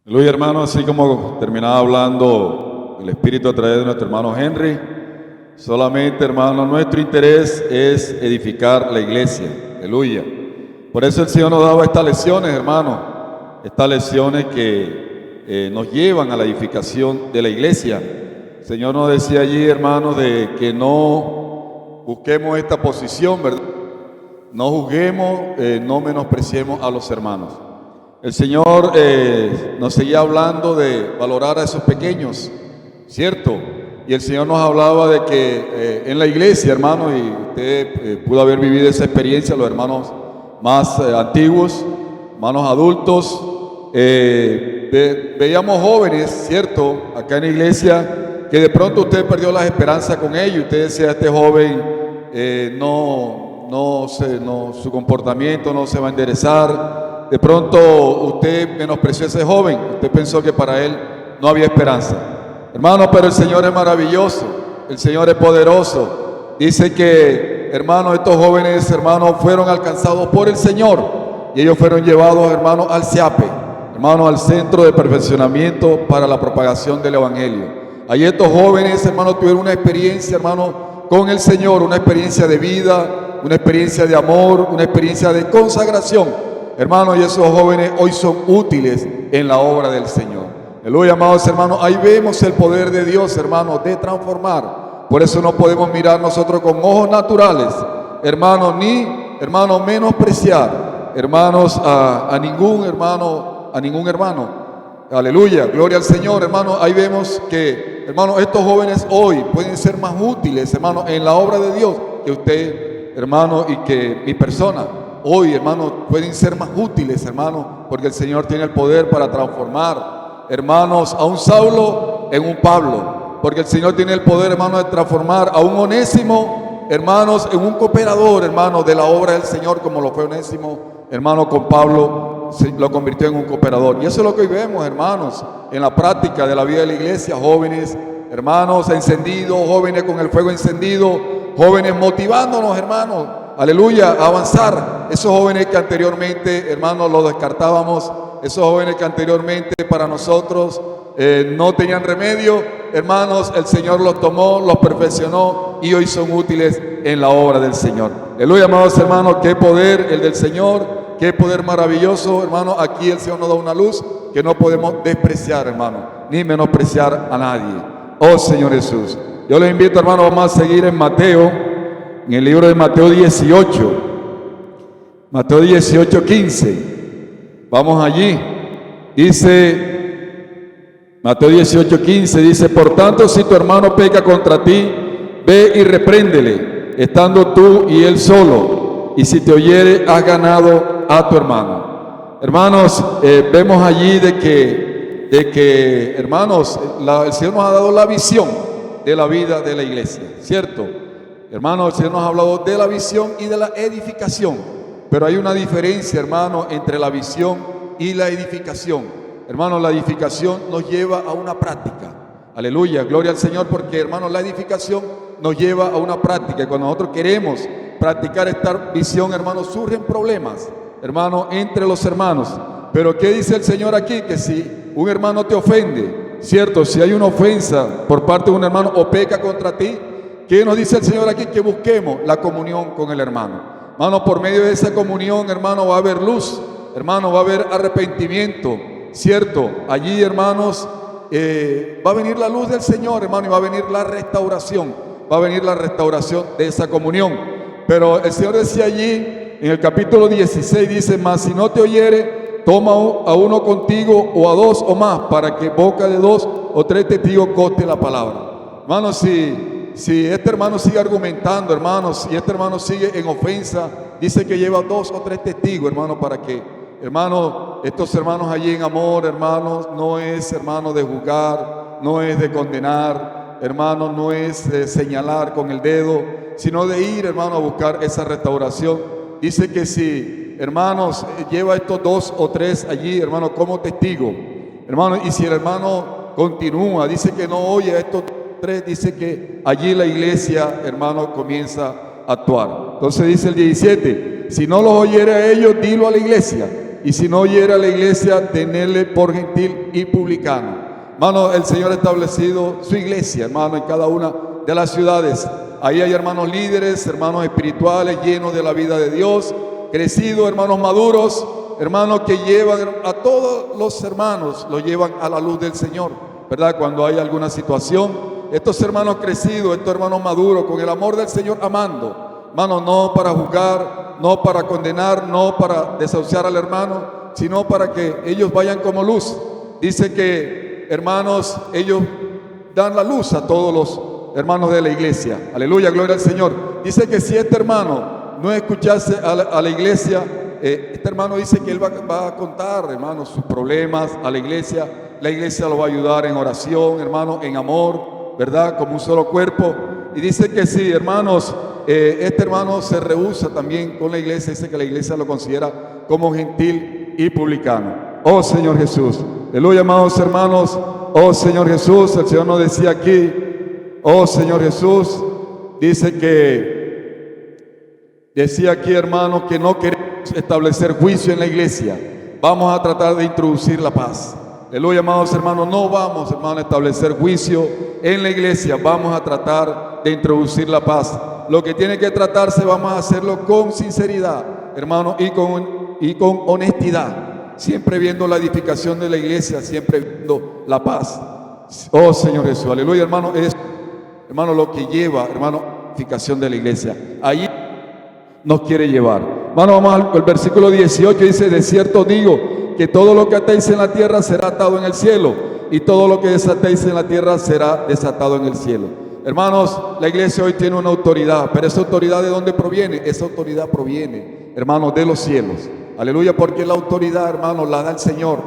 Aleluya, hermano, así como terminaba hablando el Espíritu a través de nuestro hermano Henry, solamente, hermano, nuestro interés es edificar la iglesia. Aleluya. Por eso el Señor nos daba estas lecciones, hermano, estas lecciones que nos llevan a la edificación de la iglesia. El Señor nos decía allí, hermano, de que no busquemos esta posición, ¿verdad? No juzguemos, no menospreciemos a los hermanos. El Señor nos seguía hablando de valorar a esos pequeños, ¿cierto? Y el Señor nos hablaba de que en la iglesia, hermano, y usted pudo haber vivido esa experiencia, los hermanos más antiguos, hermanos adultos, veíamos jóvenes, ¿cierto? Acá en la iglesia, que de pronto usted perdió las esperanzas con ellos. Usted decía, este joven su comportamiento no se va a enderezar. De pronto usted menospreció a ese joven, usted pensó que para él no había esperanza. Hermano, pero el Señor es maravilloso, el Señor es poderoso. Dice que, hermano, estos jóvenes, hermanos, fueron alcanzados por el Señor y ellos fueron llevados, hermano, al CIAPE, hermano, al Centro de Perfeccionamiento para la Propagación del Evangelio. Allí estos jóvenes, hermano, tuvieron una experiencia, hermano, con el Señor, una experiencia de vida, una experiencia de amor, una experiencia de consagración. Hermanos, y esos jóvenes hoy son útiles en la obra del Señor. Aleluya, amados hermanos, ahí vemos el poder de Dios, hermanos, de transformar. Por eso no podemos mirar nosotros con ojos naturales, hermanos, ni, hermanos, menospreciar, hermanos, a ningún hermano. Aleluya, gloria al Señor, hermanos. Ahí vemos que, hermano, estos jóvenes hoy pueden ser más útiles, hermano, en la obra de Dios que usted, hermano, y que mi persona. Hoy, hermano, pueden ser más útiles, hermano, porque el Señor tiene el poder para transformar, hermanos, a un Saulo en un Pablo, porque el Señor tiene el poder, hermano, de transformar a un Onésimo, hermanos, en un cooperador, hermano, de la obra del Señor, como lo fue Onésimo, hermano, con Pablo, lo convirtió en un cooperador. Y eso es lo que hoy vemos, hermanos, en la práctica de la vida de la iglesia, jóvenes, hermanos, encendidos, jóvenes con el fuego encendido, jóvenes motivándonos, hermanos, aleluya, a avanzar. Esos jóvenes que anteriormente, hermanos, los descartábamos, esos jóvenes que anteriormente para nosotros no tenían remedio, hermanos, el Señor los tomó, los perfeccionó y hoy son útiles en la obra del Señor. Aleluya, amados hermanos, qué poder el del Señor, qué poder maravilloso, hermano. Aquí el Señor nos da una luz que no podemos despreciar, hermano, ni menospreciar a nadie. Oh Señor Jesús, yo les invito, hermano, vamos a seguir en Mateo, en el libro de Mateo 18, Mateo 18, 15. Vamos allí. Dice Mateo 18, 15, dice: por tanto, si tu hermano peca contra ti, ve y repréndele, estando tú y él solo, y si te oyere, has ganado a tu hermano. Hermanos, vemos allí de que hermanos, el Señor nos ha dado la visión de la vida de la iglesia, ¿cierto? Hermanos, el Señor nos ha hablado de la visión y de la edificación, pero hay una diferencia, hermano, entre la visión y la edificación. Hermanos, la edificación nos lleva a una práctica. Aleluya, gloria al Señor, porque, hermanos, la edificación nos lleva a una práctica. Y cuando nosotros queremos practicar esta visión, hermanos, surgen problemas, hermanos, entre los hermanos. Pero ¿qué dice el Señor aquí? Que si un hermano te ofende, ¿cierto? Si hay una ofensa por parte de un hermano o peca contra ti, ¿qué nos dice el Señor aquí? Que busquemos la comunión con el hermano. Hermano, por medio de esa comunión, hermano, va a haber luz, hermano, va a haber arrepentimiento, ¿cierto? Allí, hermanos, va a venir la luz del Señor, hermano, y va a venir la restauración, va a venir la restauración de esa comunión. Pero el Señor decía allí, en el capítulo 16, dice: mas si no te oyere, toma a uno contigo o a dos o más, para que boca de dos o tres testigos conste la palabra. Hermano, si este hermano sigue argumentando, hermanos, si este hermano sigue en ofensa, dice que lleva dos o tres testigos, hermano, para que, hermano, estos hermanos allí en amor, hermanos, no es, hermano, de juzgar, no es de condenar, hermano, no es de señalar con el dedo, sino de ir, hermano, a buscar esa restauración. Dice que si, hermanos, lleva estos dos o tres allí, hermano, como testigo, hermano, y si el hermano continúa, dice que no oye a estos tres, dice que allí la iglesia, hermano, comienza a actuar. Entonces dice el 17: si no los oyere a ellos, dilo a la iglesia, y si no oyere a la iglesia, tenerle por gentil y publicano. Hermano, el Señor ha establecido su iglesia, hermano, en cada una de las ciudades. Ahí hay hermanos líderes, hermanos espirituales, llenos de la vida de Dios, crecidos, hermanos maduros, hermanos que llevan a todos los hermanos, los llevan a la luz del Señor, ¿verdad? Cuando hay alguna situación, estos hermanos crecidos, estos hermanos maduros, con el amor del Señor, amando, hermanos, no para juzgar, no para condenar, no para desahuciar al hermano, sino para que ellos vayan como luz. Dice que, hermanos, ellos dan la luz a todos los hermanos de la iglesia. Aleluya, gloria al Señor. Dice que si este hermano no escuchase a la iglesia, este hermano dice que él va a contar, hermanos, sus problemas a la iglesia lo va a ayudar en oración, hermano, en amor, ¿verdad? Como un solo cuerpo. Y dice que si, hermanos, este hermano se rehúsa también con la iglesia, dice que la iglesia lo considera como gentil y publicano. Oh Señor Jesús, aleluya, amados hermanos. Oh Señor Jesús, el Señor nos decía aquí, oh Señor Jesús, dice que, decía aquí, hermano, que no queremos establecer juicio en la iglesia, vamos a tratar de introducir la paz. Aleluya, amados hermanos, no vamos, hermano, a establecer juicio en la iglesia, vamos a tratar de introducir la paz. Lo que tiene que tratarse, vamos a hacerlo con sinceridad, hermano, y con honestidad, siempre viendo la edificación de la iglesia, siempre viendo la paz. Oh Señor Jesús, aleluya, hermano, es, hermano, lo que lleva, hermano, edificación de la iglesia. Ahí nos quiere llevar. Hermano, vamos al versículo 18, dice: de cierto digo que todo lo que atéis en la tierra será atado en el cielo, y todo lo que desatéis en la tierra será desatado en el cielo. Hermanos, la iglesia hoy tiene una autoridad, pero esa autoridad, ¿de dónde proviene? Esa autoridad proviene, hermanos, de los cielos. Aleluya, porque la autoridad, hermanos, la da el Señor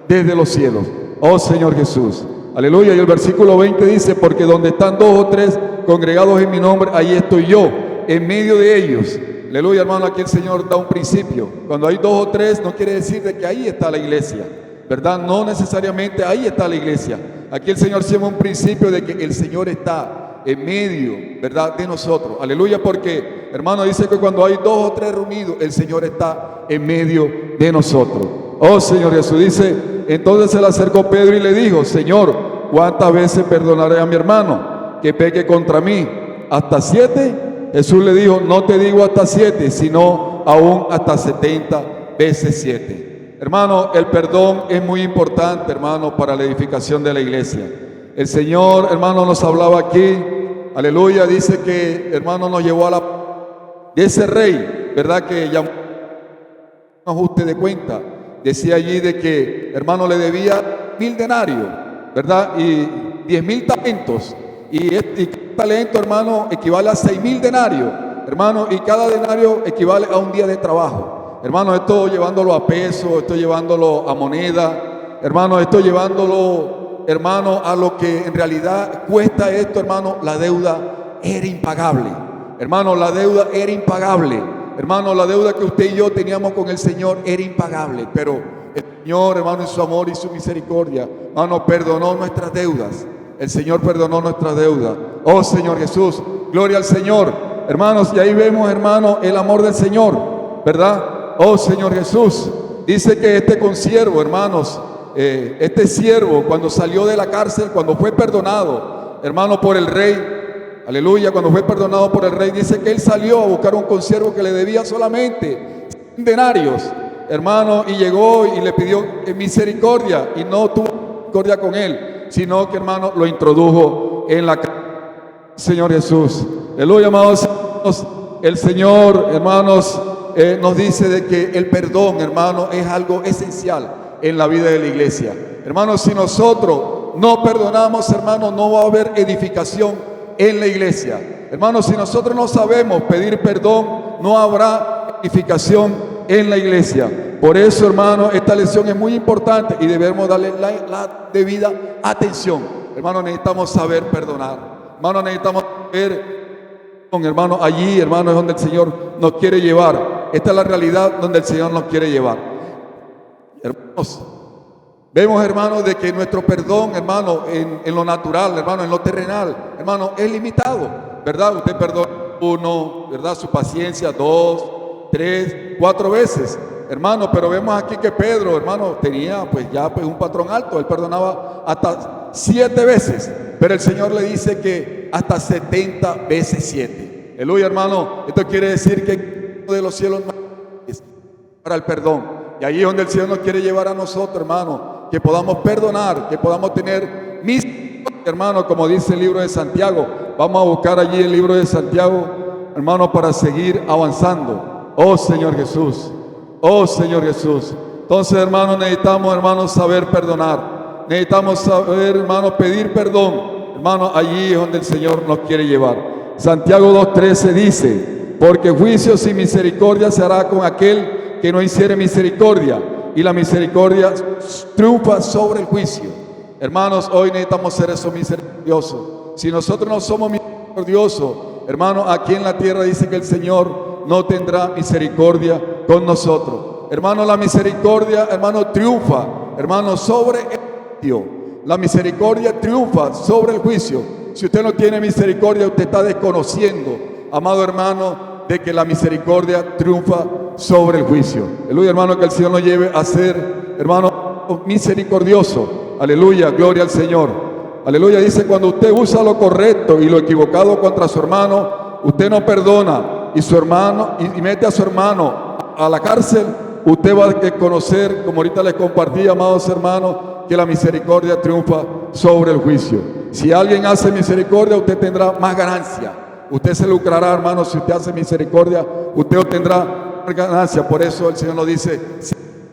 desde los cielos. Oh Señor Jesús. Aleluya. Y el versículo 20 dice, porque donde están 2 o 3 congregados en mi nombre, ahí estoy yo, en medio de ellos. Aleluya, hermano, aquí el Señor da un principio. Cuando hay 2 o 3, no quiere decir de que ahí está la iglesia, ¿verdad? No necesariamente ahí está la iglesia. Aquí el Señor siembra un principio de que el Señor está en medio, ¿verdad?, de nosotros. Aleluya, porque, hermano, dice que cuando hay 2 o 3 reunidos, el Señor está en medio de nosotros. Oh Señor Jesús, dice, entonces se le acercó Pedro y le dijo, Señor, ¿cuántas veces perdonaré a mi hermano que peque contra mí? ¿Hasta 7? Jesús le dijo, no te digo hasta 7, sino aún hasta 70 veces 7. Hermano, el perdón es muy importante, hermano, para la edificación de la iglesia. El Señor, hermano, nos hablaba aquí, aleluya, dice que, hermano, nos llevó a la de ese rey, ¿verdad?, que llamó un ajuste de cuenta. Decía allí de que, hermano, le debía 1000 denarios, ¿verdad?, y 10.000 talentos. Y cada talento, hermano, equivale a 6.000 denarios, hermano, y cada denario equivale a un día de trabajo. Hermano, esto llevándolo a peso, esto llevándolo a moneda, hermano, esto llevándolo, hermano, a lo que en realidad cuesta esto, hermano, la deuda era impagable. Hermano, la deuda era impagable. Hermano, la deuda que usted y yo teníamos con el Señor era impagable, pero el Señor, hermano, en su amor y su misericordia, hermano, perdonó nuestras deudas. El Señor perdonó nuestras deudas. Oh Señor Jesús, gloria al Señor. Hermanos, y ahí vemos, hermano, el amor del Señor, ¿verdad? Oh Señor Jesús, dice que este consiervo, hermanos, este siervo, cuando salió de la cárcel, cuando fue perdonado, hermano, por el rey, aleluya, cuando fue perdonado por el rey, dice que él salió a buscar un consiervo que le debía solamente 100 denarios, hermano, y llegó y le pidió misericordia, y no tuvo misericordia con él, sino que, hermano, lo introdujo en la cárcel. Señor Jesús, aleluya, amados hermanos, el Señor, hermanos, nos dice de que el perdón, hermano, es algo esencial en la vida de la iglesia. Hermanos, si nosotros no perdonamos, hermano, no va a haber edificación en la iglesia. Hermanos, si nosotros no sabemos pedir perdón, no habrá edificación en la iglesia. Por eso, hermano, esta lección es muy importante y debemos darle la debida atención. Hermano, necesitamos saber perdonar. Hermano, necesitamos ver, hermano, allí, hermano, es donde el Señor nos quiere llevar. Esta es la realidad donde el Señor nos quiere llevar. Hermanos, vemos, hermanos, de que nuestro perdón, hermano, en lo natural, hermano, en lo terrenal, hermano, es limitado, ¿verdad? Usted perdona 1, ¿verdad? Su paciencia 2, 3, 4 veces, hermano, pero vemos aquí que Pedro, hermano, tenía pues ya pues un patrón alto. Él perdonaba hasta 7 veces, pero el Señor le dice que hasta 70 veces 7. Aleluya, hermano. Esto quiere decir que de los cielos es para el perdón. Y ahí es donde el Señor nos quiere llevar a nosotros, hermano, que podamos perdonar, que podamos tener misericordia, hermano, como dice el libro de Santiago. Vamos a buscar allí el libro de Santiago, hermano, para seguir avanzando. Oh Señor Jesús, oh Señor Jesús. Entonces, hermano, necesitamos, hermano, saber perdonar. Necesitamos saber, hermano, pedir perdón. Hermano, allí es donde el Señor nos quiere llevar. Santiago 2:13 dice, porque juicio sin misericordia se hará con aquel que no hiciere misericordia, y la misericordia triunfa sobre el juicio. Hermanos, hoy necesitamos ser esos misericordiosos. Si nosotros no somos misericordiosos, hermano, aquí en la tierra dice que el Señor no tendrá misericordia con nosotros. Hermano, la misericordia, hermano, triunfa, hermano, sobre el juicio. La misericordia triunfa sobre el juicio. Si usted no tiene misericordia, usted está desconociendo, amado hermano, de que la misericordia triunfa sobre el juicio. Aleluya, hermano, que el Señor nos lleve a ser, hermano, misericordioso. Aleluya, gloria al Señor. Aleluya, dice, cuando usted usa lo correcto y lo equivocado contra su hermano, usted no perdona, y su hermano, y mete a su hermano a la cárcel, usted va a conocer, como ahorita les compartí, amados hermanos, que la misericordia triunfa sobre el juicio. Si alguien hace misericordia, usted tendrá más ganancia. Usted se lucrará, hermano, si usted hace misericordia, usted obtendrá ganancia. Por eso el Señor nos dice,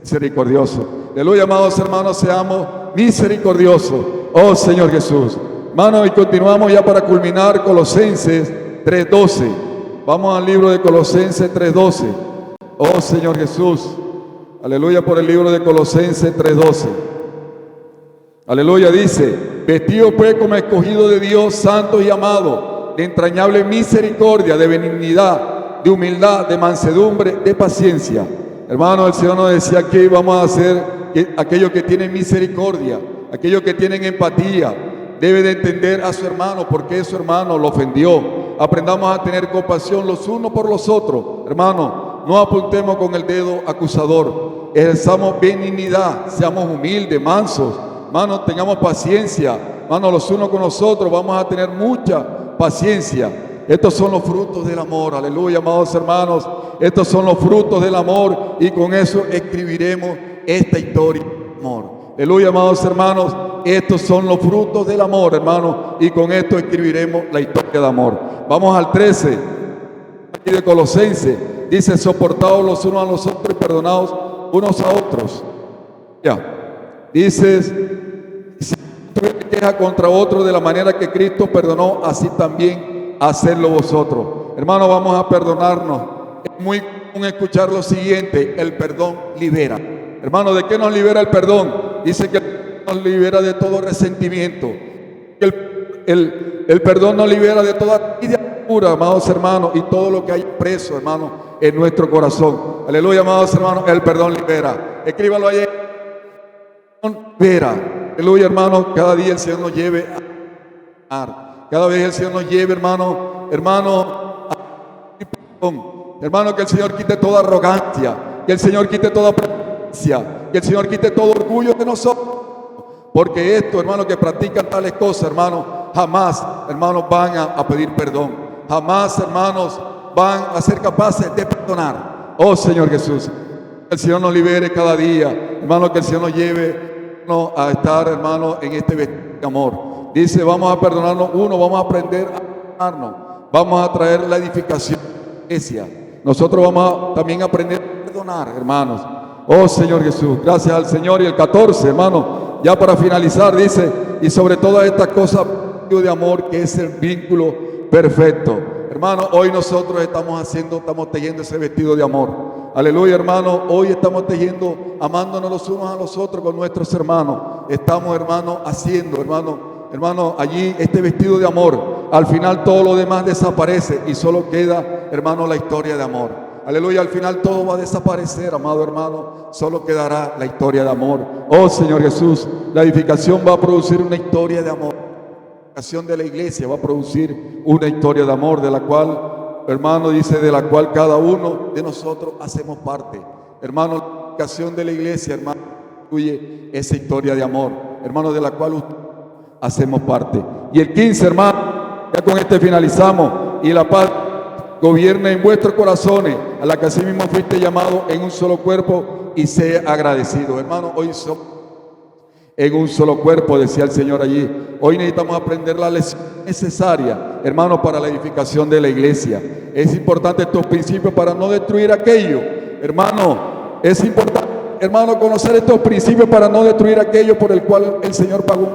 misericordioso. Aleluya, amados hermanos, seamos misericordioso, oh Señor Jesús. Hermano, y continuamos ya para culminar Colosenses 3:12. Vamos al libro de Colosenses 3:12. Oh Señor Jesús, aleluya, por el libro de Colosenses 3:12. Aleluya, dice: vestido pues como escogido de Dios, santos y amados, de entrañable misericordia, de benignidad, de humildad, de mansedumbre, de paciencia. Hermano, el Señor nos decía que vamos a hacer aquellos que tienen misericordia, aquellos que tienen empatía. Debe de entender a su hermano porque su hermano lo ofendió. Aprendamos a tener compasión los unos por los otros. Hermano, no apuntemos con el dedo acusador. Ejerzamos benignidad, seamos humildes, mansos. Hermano, tengamos paciencia. Hermano, los unos con los otros vamos a tener mucha paciencia. Estos son los frutos del amor. Aleluya, amados hermanos. Estos son los frutos del amor y con eso escribiremos esta historia de amor. Aleluya, amados hermanos. Estos son los frutos del amor, hermano, y con esto escribiremos la historia de amor. Vamos al 13 aquí de Colosenses. Dice: soportaos los unos a los otros y perdonaos unos a otros. Ya. Dices: si tuviera queja contra otro de la manera que Cristo perdonó, así también hacedlo vosotros. Hermano, vamos a perdonarnos. Es muy común escuchar lo siguiente: el perdón libera. Hermano, ¿de qué nos libera el perdón? Dice que nos libera de todo resentimiento. El perdón nos libera de toda amargura, amados hermanos, y todo lo que hay preso, hermano, en nuestro corazón. Aleluya, amados hermanos, el perdón libera. Escríbalo ahí. Libera. Aleluya, hermano, cada día el Señor nos lleve a amar. Cada vez el Señor nos lleve, hermano, hermano, que el Señor quite toda arrogancia, que el Señor quite toda presencia, que el Señor quite todo orgullo de nosotros. Porque esto, hermano, que practican tales cosas, hermano, jamás, hermanos, van a pedir perdón. Jamás, hermanos, van a ser capaces de perdonar. Oh Señor Jesús, que el Señor nos libere cada día, hermano, que el Señor nos lleve a estar, hermano, en este vestido de amor. Dice: vamos a perdonarnos uno, vamos a aprender a perdonarnos, vamos a traer la edificación de la iglesia. Nosotros vamos a también aprender a perdonar, hermanos. Oh Señor Jesús, gracias al Señor. Y el 14, hermano, ya para finalizar, dice: y sobre todas estas cosas de amor, que es el vínculo perfecto. Hermano, hoy nosotros estamos tejiendo ese vestido de amor. Aleluya, hermano, hoy estamos tejiendo, amándonos los unos a los otros con nuestros hermanos. Estamos, hermano, haciendo, hermano, allí este vestido de amor. Al final todo lo demás desaparece y solo queda, hermano, la historia de amor. Aleluya, al final todo va a desaparecer, amado hermano, solo quedará la historia de amor. Oh Señor Jesús, la edificación va a producir una historia de amor. La edificación de la iglesia va a producir una historia de amor, de la cual, hermano, dice, de la cual cada uno de nosotros hacemos parte. Hermano, la edificación de la iglesia, hermano, incluye esa historia de amor, hermano, de la cual hacemos parte. Y el 15, hermano, ya con este finalizamos: y la paz gobierna en vuestros corazones, a la que así mismo fuiste llamado en un solo cuerpo, y sea agradecido. Hermano, hoy somos en un solo cuerpo, decía el Señor allí. Hoy necesitamos aprender la lección necesaria, hermano, para la edificación de la iglesia. Es importante estos principios para no destruir aquello. Hermano, es importante, hermano, conocer estos principios para no destruir aquello por el cual el Señor pagó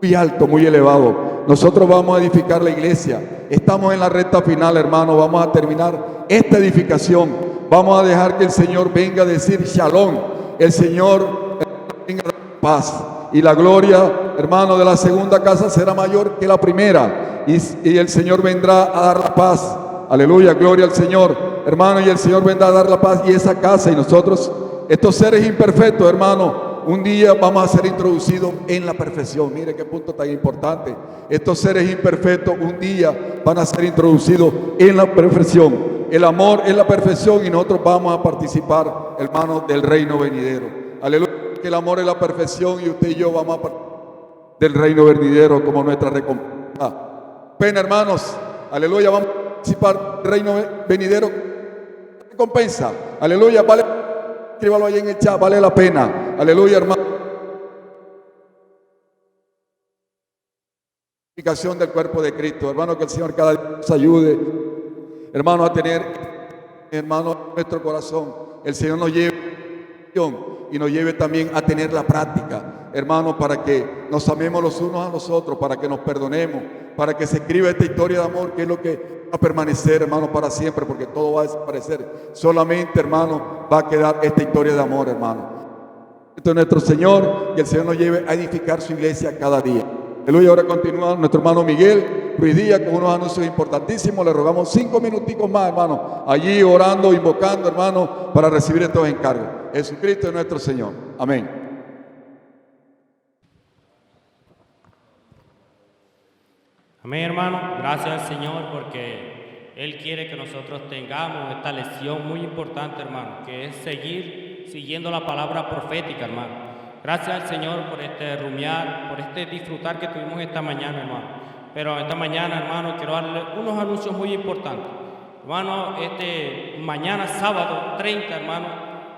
muy alto, muy elevado. Nosotros vamos a edificar la iglesia. Estamos en la recta final, hermano. Vamos a terminar esta edificación. Vamos a dejar que el Señor venga a decir Shalom. El Señor venga a dar paz. Y la gloria, hermano, de la segunda casa será mayor que la primera. Y el Señor vendrá a dar la paz. Aleluya, gloria al Señor, hermano. Y el Señor vendrá a dar la paz. Y esa casa y nosotros, estos seres imperfectos, hermano, un día vamos a ser introducidos en la perfección. Mire qué punto tan importante. Estos seres imperfectos un día van a ser introducidos en la perfección. El amor es la perfección y nosotros vamos a participar, hermanos, del reino venidero. Aleluya, que el amor es la perfección y usted y yo vamos a participar del reino venidero como nuestra recompensa. Pena, hermanos, aleluya, vamos a participar del reino venidero. Recompensa, aleluya, vale. Escríbalo ahí en el chat, vale la pena. Aleluya, hermano. Edificación del cuerpo de Cristo. Hermano, que el Señor cada día nos ayude, hermano, a tener, hermano, nuestro corazón. El Señor nos lleve, y nos lleve también a tener la práctica, hermano, para que nos amemos los unos a los otros, para que nos perdonemos, para que se escriba esta historia de amor, que es lo que va a permanecer, hermano, para siempre, porque todo va a desaparecer. Solamente, hermano, va a quedar esta historia de amor, hermano. Esto es nuestro Señor, y el Señor nos lleve a edificar su iglesia cada día. Aleluya. Ahora continúa nuestro hermano Miguel Ruiz Díaz con unos anuncios importantísimos. Le rogamos 5 minuticos más, hermano, allí orando, invocando, hermano, para recibir estos encargos. Jesucristo es nuestro Señor. Amén. Amén, hermano. Gracias al Señor porque Él quiere que nosotros tengamos esta lección muy importante, hermano, que es seguir siguiendo la palabra profética, hermano. Gracias al Señor por este rumiar, por este disfrutar que tuvimos esta mañana, hermano. Pero esta mañana, hermano, quiero darle unos anuncios muy importantes. Hermano, mañana sábado 30, hermano,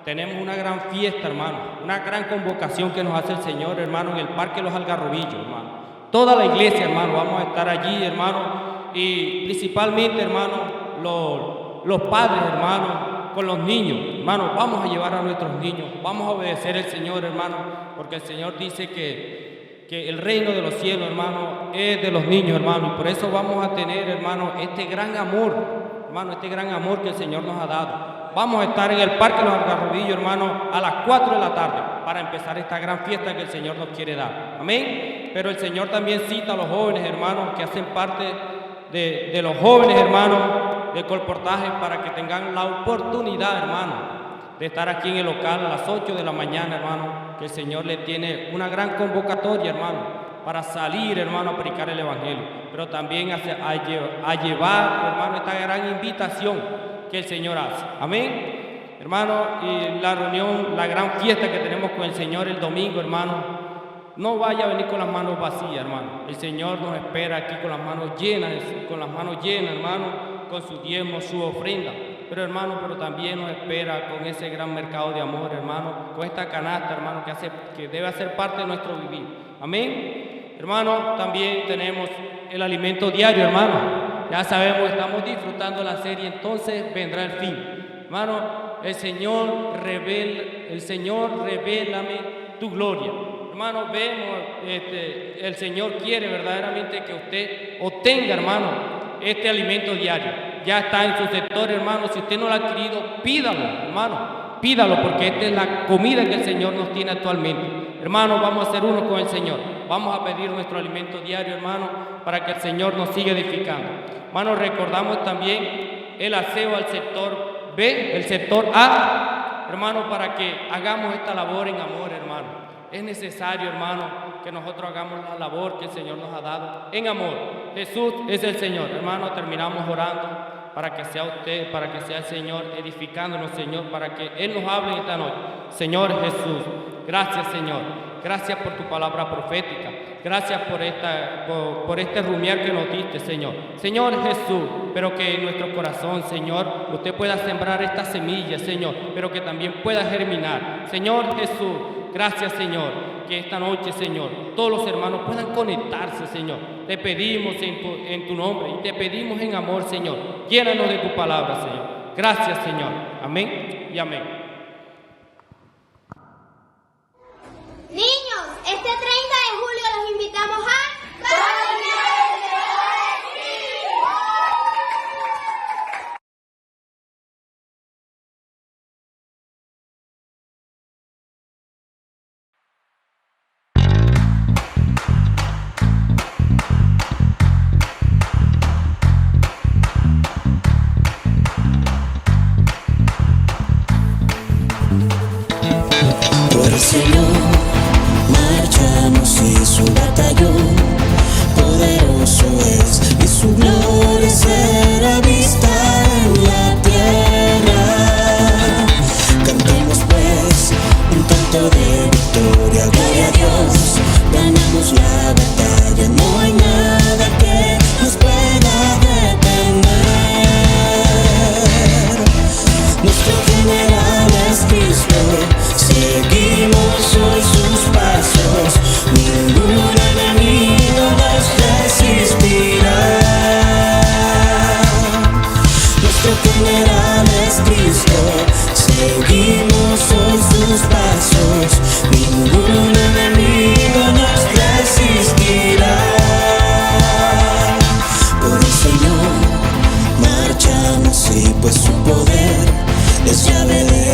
tenemos una gran fiesta, hermano, una gran convocación que nos hace el Señor, hermano, en el Parque Los Algarrobillos, hermano. Toda la iglesia, hermano, vamos a estar allí, hermano, y principalmente, hermano, los padres, hermano, con los niños, hermano, vamos a llevar a nuestros niños, vamos a obedecer al Señor, hermano, porque el Señor dice que el reino de los cielos, hermano, es de los niños, hermano, y por eso vamos a tener, hermano, este gran amor, hermano, este gran amor que el Señor nos ha dado. Vamos a estar en el Parque Los Algarrobillos, hermano, a las 4 de la tarde para empezar esta gran fiesta que el Señor nos quiere dar. Amén. Pero el Señor también cita a los jóvenes, hermanos, que hacen parte de los jóvenes, hermanos, de colportaje, para que tengan la oportunidad, hermano, de estar aquí en el local a las 8 de la mañana, hermano, que el Señor le tiene una gran convocatoria, hermano, para salir, hermano, a predicar el Evangelio, pero también a llevar, hermano, esta gran invitación que el Señor hace. Amén. Hermano, y la reunión, la gran fiesta que tenemos con el Señor el domingo, hermano, no vaya a venir con las manos vacías, hermano. El Señor nos espera aquí con las manos llenas, hermano, con su diezmo, su ofrenda. Pero, hermano, también nos espera con ese gran mercado de amor, hermano, con esta canasta, hermano, que debe hacer parte de nuestro vivir. Amén. Hermano, también tenemos el alimento diario, hermano. Ya sabemos, estamos disfrutando la serie, entonces vendrá el fin. Hermano, el Señor, revélame tu gloria. Hermano, vemos, el Señor quiere verdaderamente que usted obtenga, hermano, este alimento diario. Ya está en su sector, hermano. Si usted no lo ha adquirido, pídalo, hermano. Pídalo, porque esta es la comida que el Señor nos tiene actualmente. Hermano, vamos a ser uno con el Señor. Vamos a pedir nuestro alimento diario, hermano, para que el Señor nos siga edificando. Hermano, recordamos también el aseo al sector B, el sector A, hermano, para que hagamos esta labor en amor, hermano. Es necesario, hermano, que nosotros hagamos la labor que el Señor nos ha dado en amor. Jesús es el Señor. Hermano, terminamos orando para que sea usted, para que sea el Señor edificándonos, Señor, para que Él nos hable esta noche. Señor Jesús, gracias, Señor. Gracias por tu palabra profética. Gracias por este rumiar que nos diste, Señor. Señor Jesús, pero que en nuestro corazón, Señor, usted pueda sembrar esta semilla, Señor, pero que también pueda germinar. Señor Jesús, gracias, Señor, que esta noche, Señor, todos los hermanos puedan conectarse, Señor. Te pedimos en tu nombre y te pedimos en amor, Señor. Llénanos de tu palabra, Señor. Gracias, Señor. Amén y amén. Niños, este 30 de julio los invitamos a... Por el Señor marchamos y su batallón poderoso es, y su gloria será vista en la tierra. Cantemos pues un canto de victoria, gloria a Dios, ganamos la batalla, no hay nada que nos pueda detener. Nuestro general es Cristo, seguimos hoy sus pasos, ningún enemigo nos resistirá. Nuestro general es Cristo, seguimos hoy sus pasos, ninguna